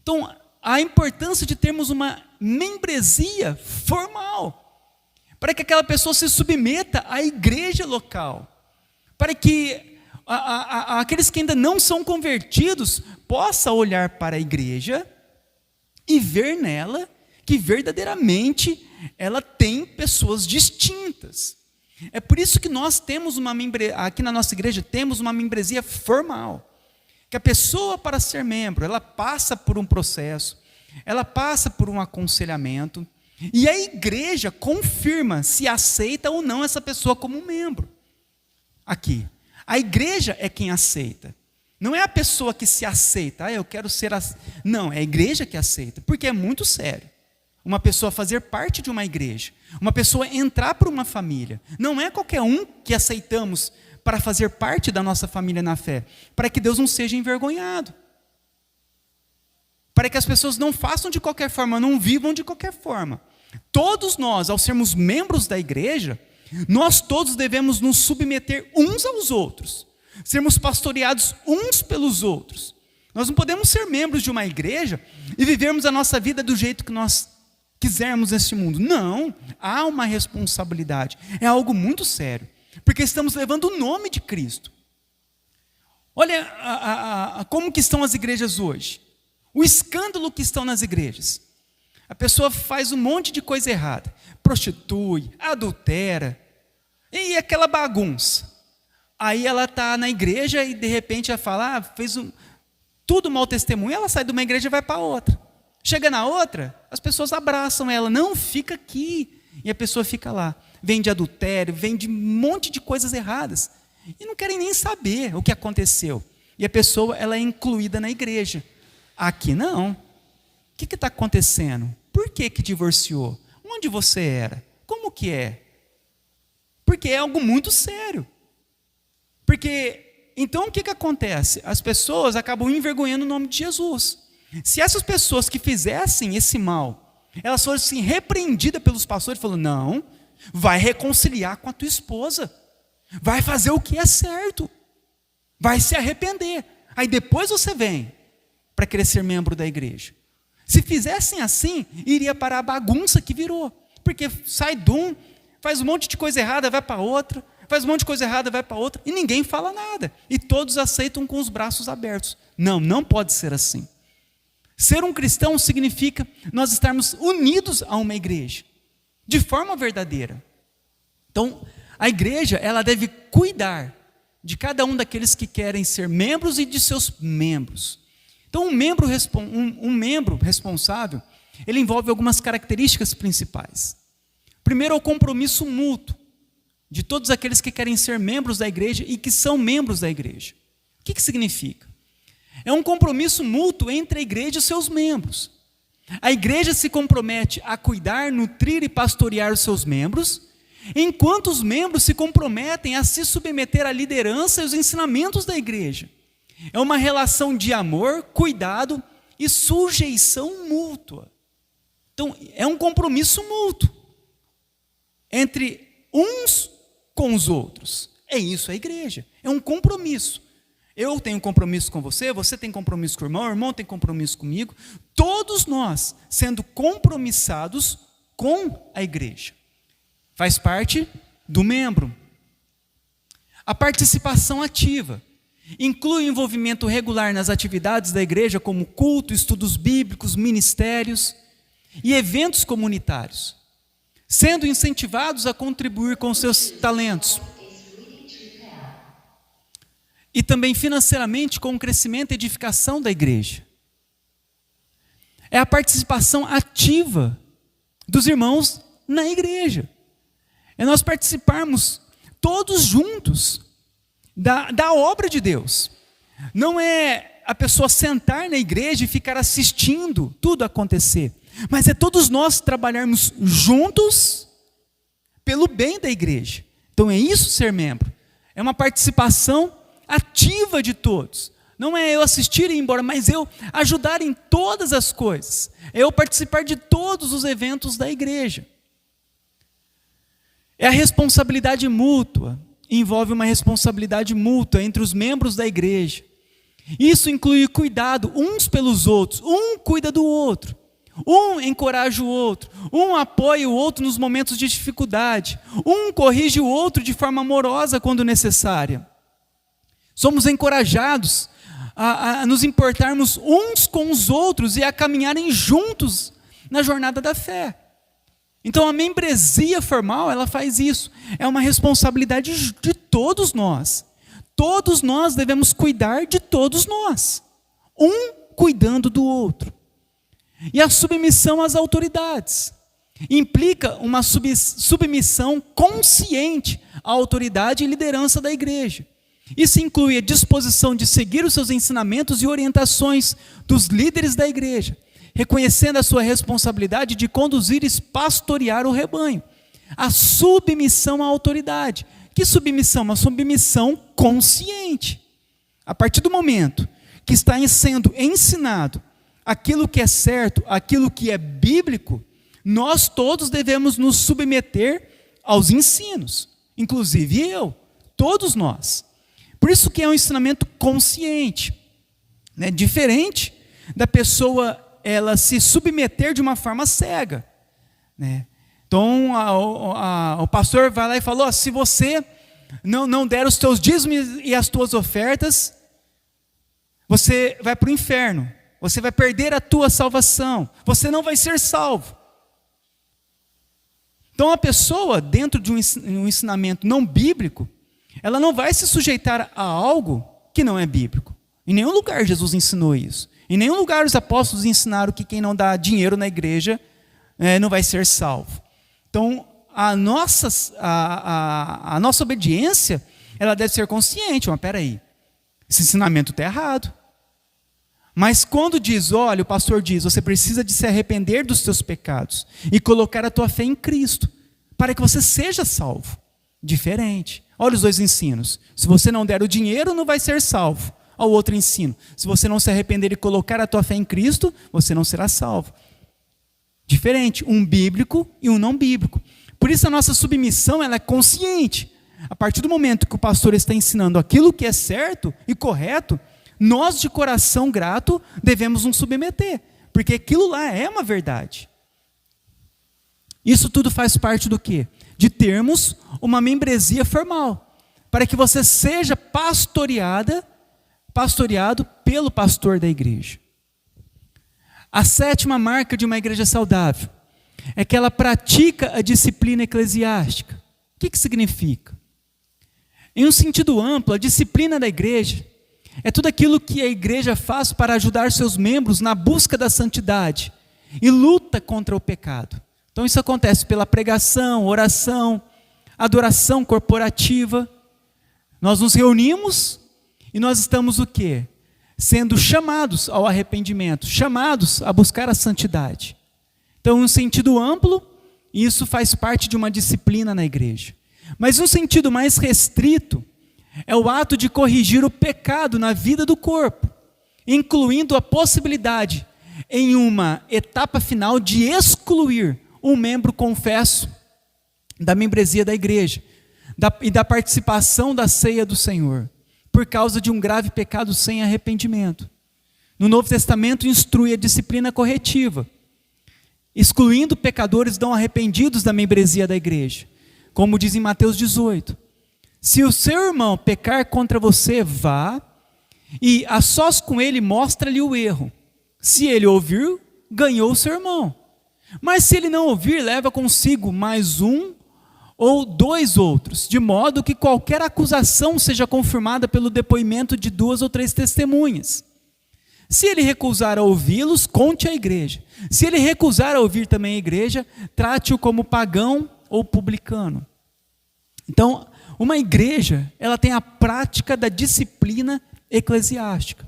Então, a importância de termos uma membresia formal, para que aquela pessoa se submeta à igreja local, para que aqueles que ainda não são convertidos possam olhar para a igreja e ver nela que verdadeiramente ela tem pessoas distintas. É por isso que nós temos aqui na nossa igreja temos uma membresia formal, que a pessoa, para ser membro, ela passa por um processo, ela passa por um aconselhamento, E a igreja confirma se aceita ou não essa pessoa como membro. Aqui. A igreja é quem aceita. Não é a pessoa que se aceita. Eu quero ser... Não, é a igreja que aceita. Porque é muito sério. Uma pessoa fazer parte de uma igreja. Uma pessoa entrar para uma família. Não é qualquer um que aceitamos para fazer parte da nossa família na fé. Para que Deus não seja envergonhado. Para que as pessoas não façam de qualquer forma, não vivam de qualquer forma. Todos nós, ao sermos membros da igreja, nós todos devemos nos submeter uns aos outros. Sermos pastoreados uns pelos outros. Nós não podemos ser membros de uma igreja e vivermos a nossa vida do jeito que nós quisermos neste mundo. Não, há uma responsabilidade. É algo muito sério. Porque estamos levando o nome de Cristo. Olha como que estão as igrejas hoje. O escândalo que estão nas igrejas. A pessoa faz um monte de coisa errada. Prostitui, adultera. E aquela bagunça. Aí ela está na igreja e de repente ela fala, fez tudo mau testemunho. Ela sai de uma igreja e vai para outra. Chega na outra, as pessoas abraçam ela. Não, fica aqui. E a pessoa fica lá. Vem de adultério, vem de um monte de coisas erradas. E não querem nem saber o que aconteceu. E a pessoa ela é incluída na igreja. Aqui não. O que está acontecendo? Por que divorciou? Onde você era? Como que é? Porque é algo muito sério. Porque, então o que acontece? As pessoas acabam envergonhando o nome de Jesus. Se essas pessoas que fizessem esse mal, elas fossem repreendidas pelos pastores, falando, não, vai reconciliar com a tua esposa. Vai fazer o que é certo. Vai se arrepender. Aí depois você vem para querer ser membro da igreja. Se fizessem assim, iria para a bagunça que virou. Porque sai de um, faz um monte de coisa errada, vai para outra, faz um monte de coisa errada, vai para outra, e ninguém fala nada. E todos aceitam com os braços abertos. Não, não pode ser assim. Ser um cristão significa nós estarmos unidos a uma igreja, de forma verdadeira. Então, a igreja, ela deve cuidar de cada um daqueles que querem ser membros e de seus membros. Então, um membro responsável, ele envolve algumas características principais. Primeiro, é o compromisso mútuo de todos aqueles que querem ser membros da igreja e que são membros da igreja. O que significa? É um compromisso mútuo entre a igreja e seus membros. A igreja se compromete a cuidar, nutrir e pastorear os seus membros, enquanto os membros se comprometem a se submeter à liderança e aos ensinamentos da igreja. É uma relação de amor, cuidado e sujeição mútua. Então, é um compromisso mútuo entre uns com os outros. É isso a igreja, é um compromisso. Eu tenho compromisso com você, você tem compromisso com o irmão tem compromisso comigo. Todos nós sendo compromissados com a igreja. Faz parte do membro. A participação ativa inclui o envolvimento regular nas atividades da igreja, como culto, estudos bíblicos, ministérios e eventos comunitários, sendo incentivados a contribuir com seus talentos. E também financeiramente com o crescimento e edificação da igreja. É a participação ativa dos irmãos na igreja. É nós participarmos todos juntos da obra de Deus. Não é a pessoa sentar na igreja e ficar assistindo tudo acontecer, mas é todos nós trabalharmos juntos pelo bem da igreja. Então é isso ser membro. É uma participação ativa de todos. Não é eu assistir e ir embora, mas eu ajudar em todas as coisas. É eu participar de todos os eventos da igreja. É a responsabilidade mútua. Envolve uma responsabilidade mútua entre os membros da igreja. Isso inclui cuidado uns pelos outros. Um cuida do outro. Um encoraja o outro. Um apoia o outro nos momentos de dificuldade. Um corrige o outro de forma amorosa quando necessária. Somos encorajados a nos importarmos uns com os outros e a caminharem juntos na jornada da fé. Então a membresia formal, ela faz isso. É uma responsabilidade de todos nós. Todos nós devemos cuidar de todos nós. Um cuidando do outro. E a submissão às autoridades. Implica uma submissão consciente à autoridade e liderança da igreja. Isso inclui a disposição de seguir os seus ensinamentos e orientações dos líderes da igreja, reconhecendo a sua responsabilidade de conduzir e pastorear o rebanho. A submissão à autoridade. Que submissão? Uma submissão consciente. A partir do momento que está sendo ensinado aquilo que é certo, aquilo que é bíblico, nós todos devemos nos submeter aos ensinos, inclusive eu, todos nós. Por isso que é um ensinamento consciente, né? Diferente da pessoa ela se submeter de uma forma cega, né? Então o pastor vai lá e falou: se você não der os teus dízimos e as tuas ofertas, você vai para o inferno, você vai perder a tua salvação, você não vai ser salvo. Então a pessoa, dentro de um ensinamento não bíblico, ela não vai se sujeitar a algo que não é bíblico. Em nenhum lugar Jesus ensinou isso. Em nenhum lugar os apóstolos ensinaram que quem não dá dinheiro na igreja não vai ser salvo. Então a nossa obediência, ela deve ser consciente. Mas espera aí, esse ensinamento está errado. Mas quando diz, olha, o pastor diz, você precisa de se arrepender dos seus pecados e colocar a tua fé em Cristo, para que você seja salvo. Diferente. Olha os dois ensinos. Se você não der o dinheiro, não vai ser salvo. Olha o outro ensino. Se você não se arrepender e colocar a tua fé em Cristo, você não será salvo. Diferente. Um bíblico e um não bíblico. Por isso a nossa submissão, ela é consciente. A partir do momento que o pastor está ensinando aquilo que é certo e correto, nós de coração grato devemos nos submeter, porque aquilo lá é uma verdade. Isso tudo faz parte do quê? De termos uma membresia formal, para que você seja pastoreado pelo pastor da igreja. A sétima marca de uma igreja saudável é que ela pratica a disciplina eclesiástica. O que significa? Em um sentido amplo, a disciplina da igreja é tudo aquilo que a igreja faz para ajudar seus membros na busca da santidade e luta contra o pecado. Então isso acontece pela pregação, oração, adoração corporativa. Nós nos reunimos e nós estamos o quê? Sendo chamados ao arrependimento, chamados a buscar a santidade. Então, em um sentido amplo, isso faz parte de uma disciplina na igreja. Mas um sentido mais restrito é o ato de corrigir o pecado na vida do corpo, incluindo a possibilidade, em uma etapa final, de excluir um membro confesso da membresia da igreja e da participação da ceia do Senhor, por causa de um grave pecado sem arrependimento. No Novo Testamento instrui a disciplina corretiva, excluindo pecadores não arrependidos da membresia da igreja, como diz em Mateus 18. Se o seu irmão pecar contra você, vá e a sós com ele mostra-lhe o erro. Se ele ouvir, ganhou o seu irmão. Mas se ele não ouvir, leva consigo mais um ou dois outros, de modo que qualquer acusação seja confirmada pelo depoimento de 2 ou 3 testemunhas. Se ele recusar a ouvi-los, conte à igreja. Se ele recusar a ouvir também a igreja, trate-o como pagão ou publicano. Então, uma igreja, ela tem a prática da disciplina eclesiástica.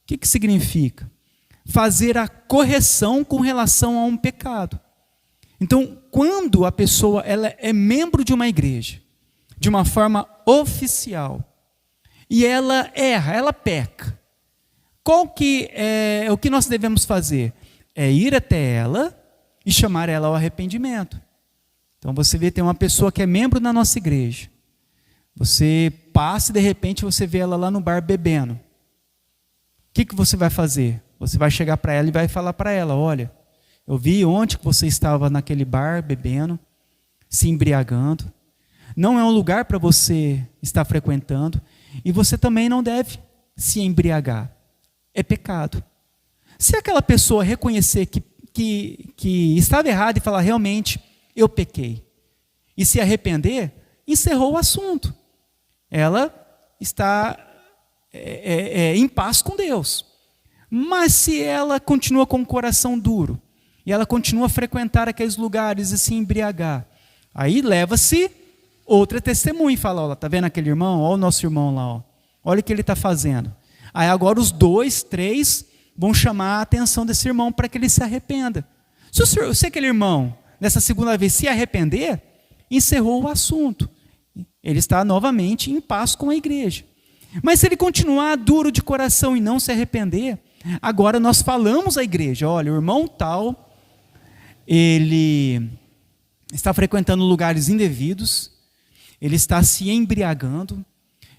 O que significa? Fazer a correção com relação a um pecado. Então, quando a pessoa ela é membro de uma igreja, de uma forma oficial, e ela erra, ela peca, qual que é o que nós devemos fazer? É ir até ela e chamar ela ao arrependimento. Então você vê, tem uma pessoa que é membro da nossa igreja, você passa e de repente você vê ela lá no bar bebendo. O que você vai fazer? Você vai chegar para ela e vai falar para ela: olha, eu vi ontem que você estava naquele bar bebendo, se embriagando. Não é um lugar para você estar frequentando. E você também não deve se embriagar. É pecado. Se aquela pessoa reconhecer que estava errado e falar: realmente, eu pequei, e se arrepender, encerrou o assunto. Ela está em paz com Deus. Mas se ela continua com o coração duro, e ela continua a frequentar aqueles lugares e se embriagar. Aí leva-se outra testemunha e fala, olha, está vendo aquele irmão? Olha o nosso irmão lá, ó. Olha o que ele está fazendo. Aí agora os 2, 3 vão chamar a atenção desse irmão para que ele se arrependa. Se aquele irmão, nessa segunda vez, se arrepender, encerrou o assunto. Ele está novamente em paz com a igreja. Mas se ele continuar duro de coração e não se arrepender, agora nós falamos à igreja, olha, o irmão tal, ele está frequentando lugares indevidos, ele está se embriagando,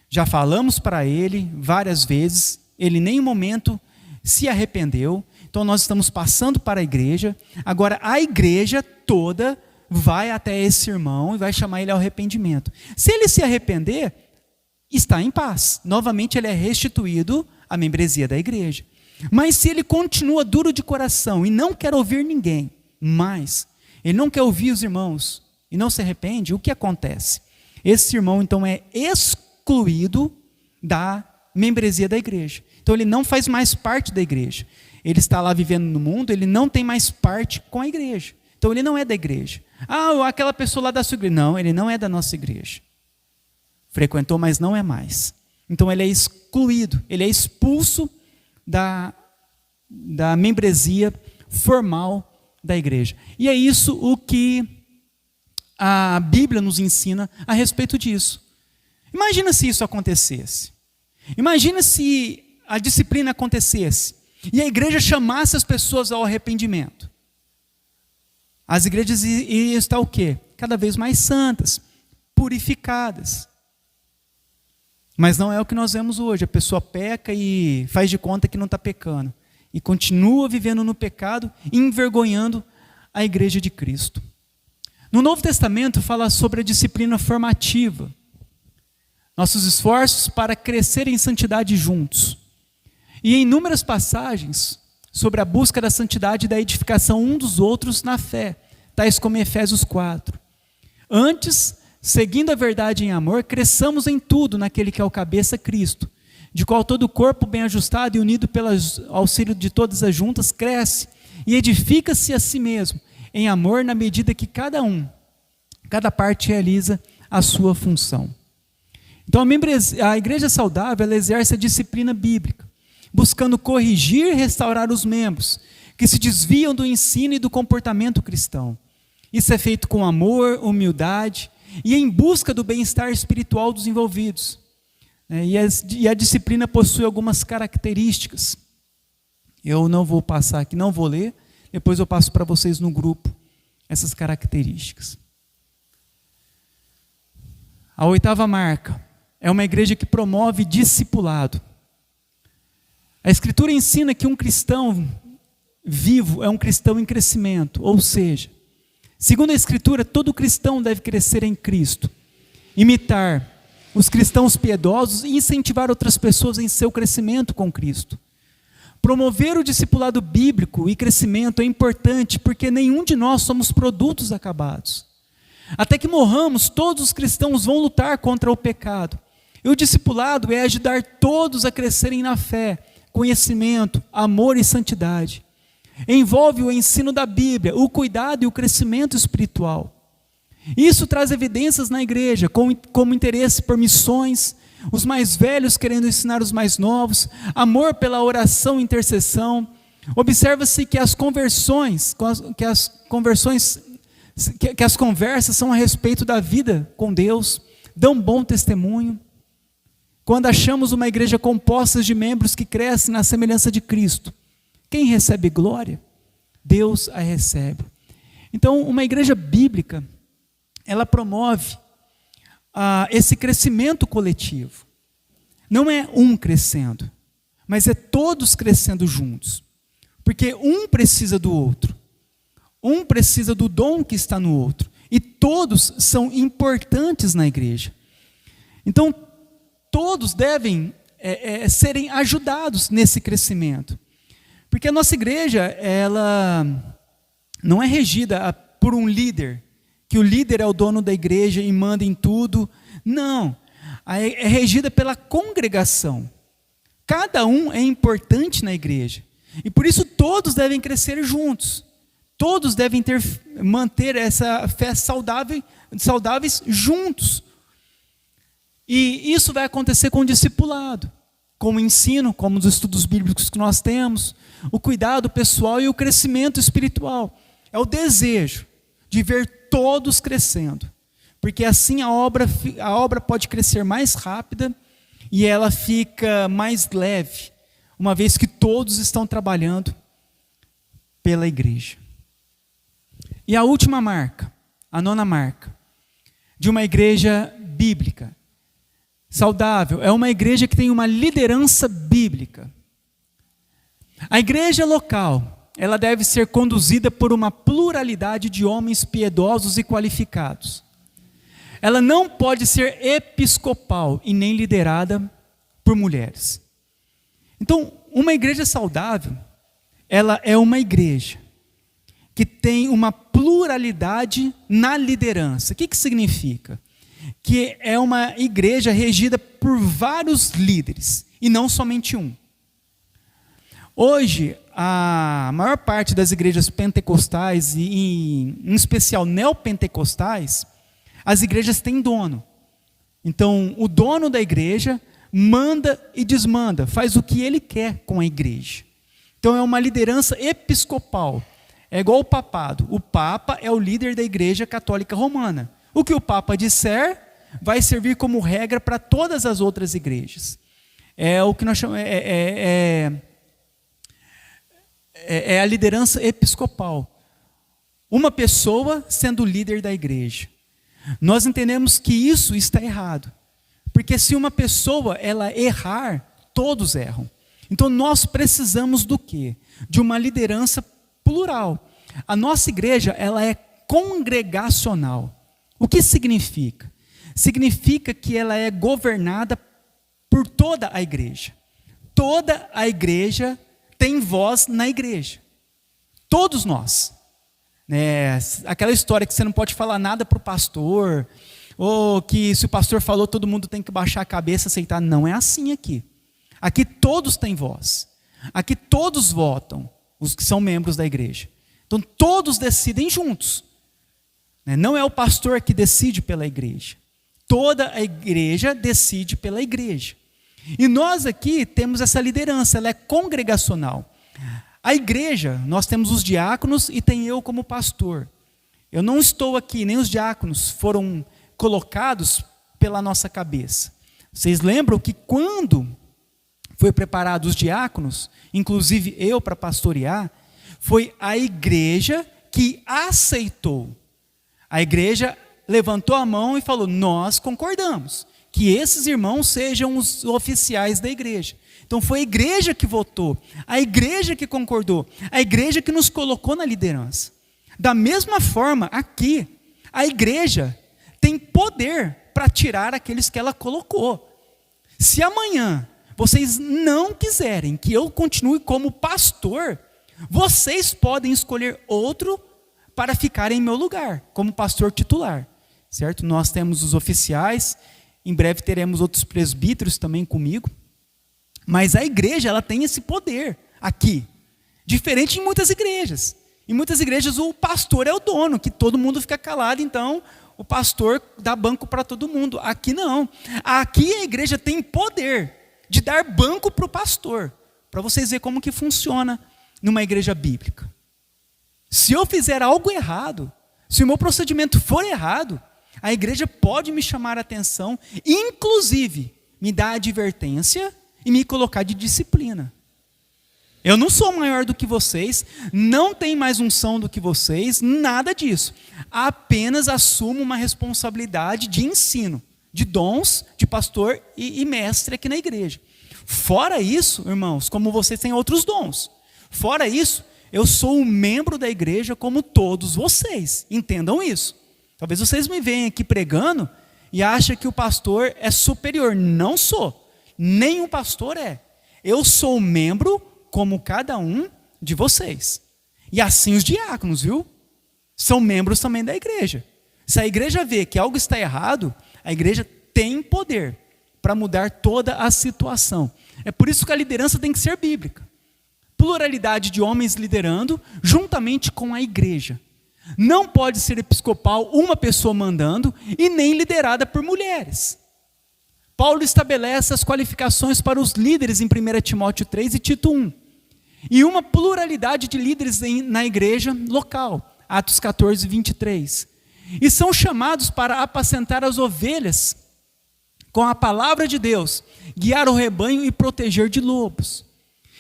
já falamos para ele várias vezes, ele em nenhum momento se arrependeu, então nós estamos passando para a igreja, agora a igreja toda vai até esse irmão e vai chamar ele ao arrependimento. Se ele se arrepender, está em paz, novamente ele é restituído à membresia da igreja. Mas se ele continua duro de coração e não quer ouvir ninguém, mas ele não quer ouvir os irmãos e não se arrepende, o que acontece? Esse irmão então é excluído da membresia da igreja. Então ele não faz mais parte da igreja. Ele está lá vivendo no mundo, ele não tem mais parte com a igreja. Então ele não é da igreja. Ah, aquela pessoa lá da sua igreja. Não, ele não é da nossa igreja. Frequentou, mas não é mais. Então ele é excluído, ele é expulso da membresia formal da igreja. E é isso o que a Bíblia nos ensina a respeito disso. Imagina se isso acontecesse. Imagina se a disciplina acontecesse e a igreja chamasse as pessoas ao arrependimento. As igrejas iriam estar o quê? Cada vez mais santas, purificadas. Mas não é o que nós vemos hoje. A pessoa peca e faz de conta que não está pecando. E continua vivendo no pecado, envergonhando a igreja de Cristo. No Novo Testamento fala sobre a disciplina formativa. Nossos esforços para crescer em santidade juntos. E em inúmeras passagens sobre a busca da santidade e da edificação um dos outros na fé, tais como em Efésios 4. Antes, seguindo a verdade em amor, cresçamos em tudo naquele que é o cabeça, Cristo, de qual todo o corpo bem ajustado e unido pelo auxílio de todas as juntas cresce e edifica-se a si mesmo, em amor na medida que cada parte realiza a sua função. Então a igreja saudável, ela exerce a disciplina bíblica, buscando corrigir e restaurar os membros que se desviam do ensino e do comportamento cristão. Isso é feito com amor, humildade e em busca do bem-estar espiritual dos envolvidos. E a disciplina possui algumas características. Eu não vou passar aqui, não vou ler, depois eu passo para vocês no grupo essas características. A 8ª marca é uma igreja que promove discipulado. A Escritura ensina que um cristão vivo é um cristão em crescimento, ou seja, segundo a Escritura, todo cristão deve crescer em Cristo, imitar os cristãos piedosos e incentivar outras pessoas em seu crescimento com Cristo. Promover o discipulado bíblico e crescimento é importante porque nenhum de nós somos produtos acabados. Até que morramos, todos os cristãos vão lutar contra o pecado. E o discipulado é ajudar todos a crescerem na fé, conhecimento, amor e santidade. Envolve o ensino da Bíblia, o cuidado e o crescimento espiritual. Isso traz evidências na igreja, como interesse por missões, os mais velhos querendo ensinar os mais novos, amor pela oração e intercessão. Observa-se que as conversas são a respeito da vida com Deus, dão bom testemunho. Quando achamos uma igreja composta de membros que crescem na semelhança de Cristo, quem recebe glória? Deus a recebe. Então, uma igreja bíblica, ela promove esse crescimento coletivo. Não é um crescendo, mas é todos crescendo juntos. Porque um precisa do outro. Um precisa do dom que está no outro. E todos são importantes na igreja. Então, todos devem serem ajudados nesse crescimento. Porque a nossa igreja, ela não é regida por um líder, que o líder é o dono da igreja e manda em tudo. Não, é regida pela congregação. Cada um é importante na igreja. E por isso todos devem crescer juntos. Todos devem manter essa fé saudáveis juntos. E isso vai acontecer com o discipulado, com o ensino, como os estudos bíblicos que nós temos, o cuidado pessoal e o crescimento espiritual. É o desejo de ver todos crescendo, porque assim a obra pode crescer mais rápida e ela fica mais leve, uma vez que todos estão trabalhando pela igreja. E a última marca, a 9ª marca, de uma igreja bíblica, saudável, é uma igreja que tem uma liderança bíblica. A igreja local, ela deve ser conduzida por uma pluralidade de homens piedosos e qualificados. Ela não pode ser episcopal e nem liderada por mulheres. Então, uma igreja saudável, ela é uma igreja que tem uma pluralidade na liderança. O que significa? Que é uma igreja regida por vários líderes e não somente um. Hoje, a maior parte das igrejas pentecostais e em especial neopentecostais, as igrejas têm dono. Então, o dono da igreja manda e desmanda, faz o que ele quer com a igreja. Então, é uma liderança episcopal. É igual o papado. O papa é o líder da igreja católica romana. O que o papa disser vai servir como regra para todas as outras igrejas. É o que nós chamamos é a liderança episcopal. Uma pessoa sendo líder da igreja. Nós entendemos que isso está errado. Porque se uma pessoa ela errar, todos erram. Então nós precisamos do quê? De uma liderança plural. A nossa igreja ela é congregacional. O que significa? Significa que ela é governada por toda a igreja. Toda a igreja tem voz na igreja. Todos nós. Aquela história que você não pode falar nada para o pastor, ou que se o pastor falou, todo mundo tem que baixar a cabeça e aceitar. Não é assim aqui. Aqui todos têm voz. Aqui todos votam, os que são membros da igreja. Então todos decidem juntos. Não é o pastor que decide pela igreja. Toda a igreja decide pela igreja. E nós aqui temos essa liderança, ela é congregacional. A igreja, nós temos os diáconos e tem eu como pastor. Eu não estou aqui, nem os diáconos foram colocados pela nossa cabeça. Vocês lembram que quando foi preparado os diáconos, inclusive eu para pastorear, foi a igreja que aceitou. A igreja levantou a mão e falou, nós concordamos que esses irmãos sejam os oficiais da igreja. Então foi a igreja que votou, a igreja que concordou, a igreja que nos colocou na liderança. Da mesma forma, aqui, a igreja tem poder para tirar aqueles que ela colocou. Se amanhã vocês não quiserem que eu continue como pastor, vocês podem escolher outro para ficar em meu lugar, como pastor titular. Certo? Nós temos os oficiais, em breve teremos outros presbíteros também comigo. Mas a igreja, ela tem esse poder aqui. Diferente em muitas igrejas. Em muitas igrejas o pastor é o dono, que todo mundo fica calado, então o pastor dá banco para todo mundo. Aqui não. Aqui a igreja tem poder de dar banco para o pastor. Para vocês verem como que funciona numa igreja bíblica. Se eu fizer algo errado, se o meu procedimento for errado, a igreja pode me chamar a atenção, inclusive me dar advertência e me colocar de disciplina. Eu não sou maior do que vocês, não tenho mais unção do que vocês, nada disso. Apenas assumo uma responsabilidade de ensino, de dons de pastor e mestre aqui na igreja. Fora isso, irmãos, como vocês têm outros dons. Fora isso, eu sou um membro da igreja como todos vocês. Entendam isso. Talvez vocês me venham aqui pregando e achem que o pastor é superior. Não sou. Nenhum pastor é. Eu sou membro como cada um de vocês. E assim os diáconos, viu? São membros também da igreja. Se a igreja vê que algo está errado, a igreja tem poder para mudar toda a situação. É por isso que a liderança tem que ser bíblica. pluralidade de homens liderando, juntamente com a igreja. Não pode ser episcopal uma pessoa mandando e nem liderada por mulheres. Paulo estabelece as qualificações para os líderes em 1 Timóteo 3 e Tito 1. E uma pluralidade de líderes na igreja local, Atos 14, 23. E são chamados para apacentar as ovelhas com a palavra de Deus, guiar o rebanho e proteger de lobos.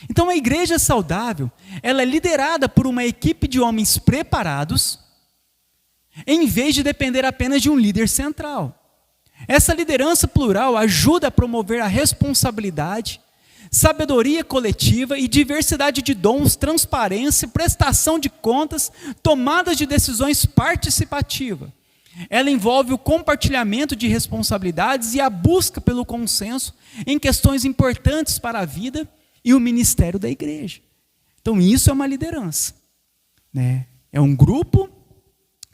Então a igreja saudável, ela é liderada por uma equipe de homens preparados, em vez de depender apenas de um líder central. Essa liderança plural ajuda a promover a responsabilidade, sabedoria coletiva e diversidade de dons, transparência, prestação de contas, tomadas de decisões participativa. Ela envolve o compartilhamento de responsabilidades e a busca pelo consenso em questões importantes para a vida e o ministério da igreja. Então isso é uma liderança, né? É um grupo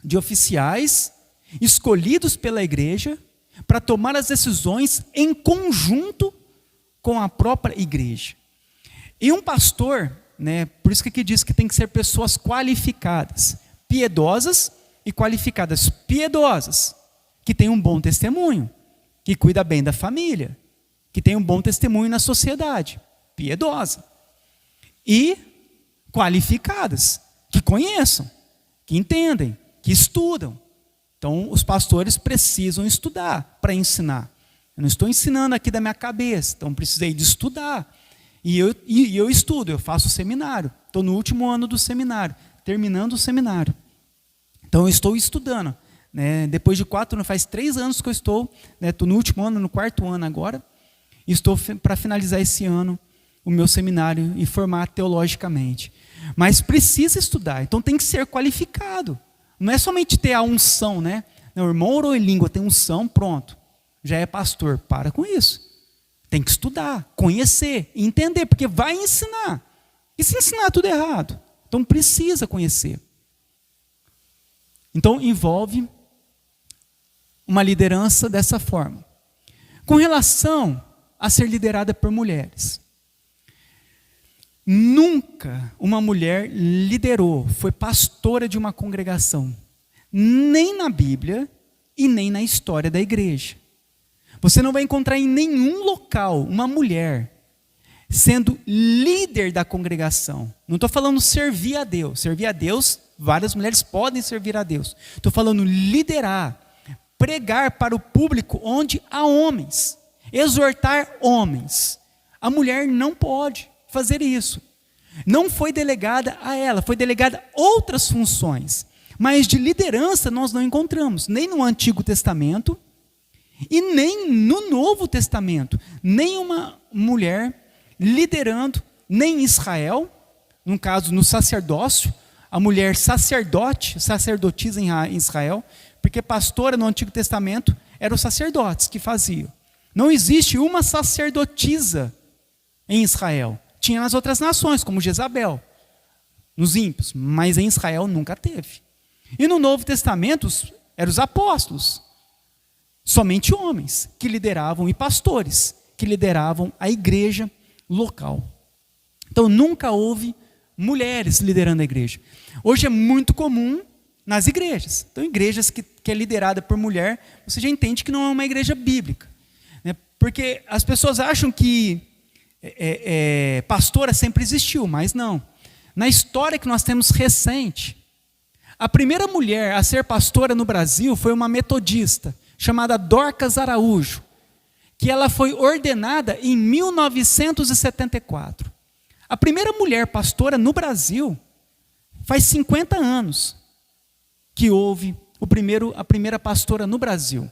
de oficiais escolhidos pela igreja para tomar as decisões em conjunto com a própria igreja. E um pastor, né, por isso que aqui diz que tem que ser pessoas qualificadas, piedosas e qualificadas. Piedosas, que tem um bom testemunho, que cuida bem da família, que tem um bom testemunho na sociedade. Piedosa. E qualificadas, que conheçam, que entendem, que estudam. Então, os pastores precisam estudar para ensinar. Eu não estou ensinando aqui da minha cabeça, então precisei de estudar. E eu estudo, eu faço seminário. Estou no último ano do seminário, terminando o seminário. Então, eu estou estudando. Né? Depois de 4 anos, faz 3 anos que eu estou, né? Estou no último ano, no 4º ano agora. E estou para finalizar esse ano o meu seminário e formar teologicamente. Mas precisa estudar, então tem que ser qualificado. Não é somente ter a unção, né? O irmão orou em língua, tem unção, pronto. Já é pastor. Para com isso. Tem que estudar, conhecer, entender, porque vai ensinar. E se ensinar tudo errado? Então precisa conhecer. Então envolve uma liderança dessa forma. Com relação a ser liderada por mulheres. Nunca uma mulher liderou, foi pastora de uma congregação, nem na Bíblia e nem na história da igreja. Você não vai encontrar em nenhum local uma mulher sendo líder da congregação. Não estou falando servir a Deus. Servir a Deus, várias mulheres podem servir a Deus. Estou falando liderar, pregar para o público onde há homens, exortar homens. A mulher não pode fazer isso. Não foi delegada a ela, foi delegada outras funções. Mas de liderança nós não encontramos, nem no Antigo Testamento e nem no Novo Testamento. Nenhuma mulher liderando, nem em Israel, no caso no sacerdócio, a mulher sacerdotisa em Israel, porque pastora no Antigo Testamento eram os sacerdotes que faziam. Não existe uma sacerdotisa em Israel. Tinha nas outras nações, como Jezabel, nos ímpios, mas em Israel nunca teve. E no Novo Testamento eram os apóstolos, somente homens que lideravam, e pastores que lideravam a igreja local. Então nunca houve mulheres liderando a igreja. Hoje é muito comum nas igrejas. Então igrejas que é liderada por mulher, você já entende que não é uma igreja bíblica. Né? Porque as pessoas acham que pastora sempre existiu, mas não. Na história que nós temos recente, a primeira mulher a ser pastora no Brasil foi uma metodista, chamada Dorcas Araújo, que ela foi ordenada em 1974. A primeira mulher pastora no Brasil faz 50 anos que houve a primeira pastora no Brasil.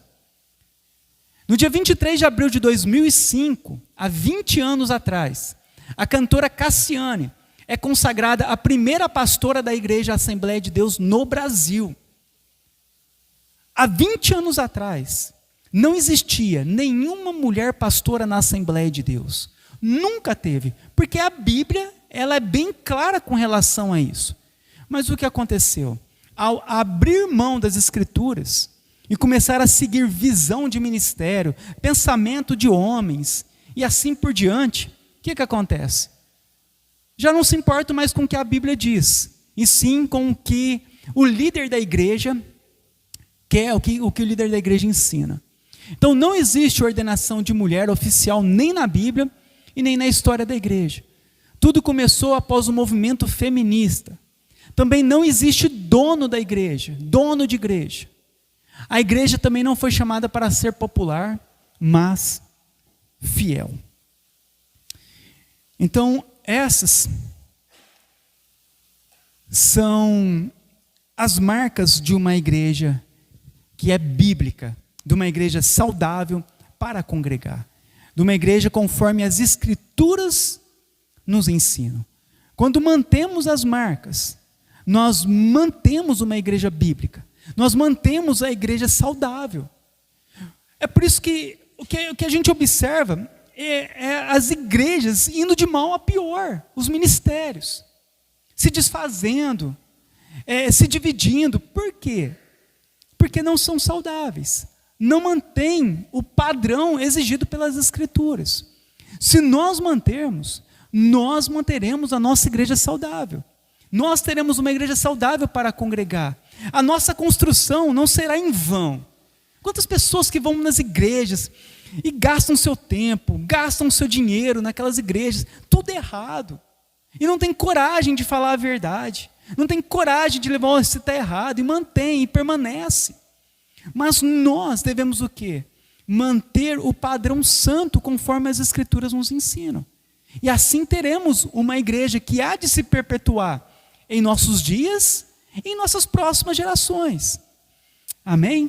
No dia 23 de abril de 2005, há 20 anos atrás, a cantora Cassiane é consagrada a primeira pastora da Igreja Assembleia de Deus no Brasil. Há 20 anos atrás, não existia nenhuma mulher pastora na Assembleia de Deus. Nunca teve, porque a Bíblia ela é bem clara com relação a isso. Mas o que aconteceu? Ao abrir mão das Escrituras e começar a seguir visão de ministério, pensamento de homens, e assim por diante, o que acontece? já não se importam mais com o que a Bíblia diz, e sim com o que o líder da igreja quer, o que o líder da igreja ensina. Então não existe ordenação de mulher oficial nem na Bíblia e nem na história da igreja. Tudo começou após o movimento feminista. Também não existe dono da igreja, dono de igreja. A igreja também não foi chamada para ser popular, mas fiel. Então, essas são as marcas de uma igreja que é bíblica, de uma igreja saudável para congregar, de uma igreja conforme as Escrituras nos ensinam. Quando mantemos as marcas, nós mantemos uma igreja bíblica, nós mantemos a igreja saudável. É por isso que o que a gente observa é as igrejas indo de mal a pior, os ministérios, se desfazendo, se dividindo. Por quê? Porque não são saudáveis, não mantêm o padrão exigido pelas Escrituras. Se nós mantermos, nós manteremos a nossa igreja saudável. Nós teremos uma igreja saudável para congregar. A nossa construção não será em vão. Quantas pessoas que vão nas igrejas e gastam seu tempo, gastam seu dinheiro naquelas igrejas, tudo errado. E não tem coragem de falar a verdade. Não tem coragem de levar, se está errado, e mantém, e permanece. Mas nós devemos o quê? Manter o padrão santo conforme as Escrituras nos ensinam. E assim teremos uma igreja que há de se perpetuar em nossos dias e em nossas próximas gerações. Amém?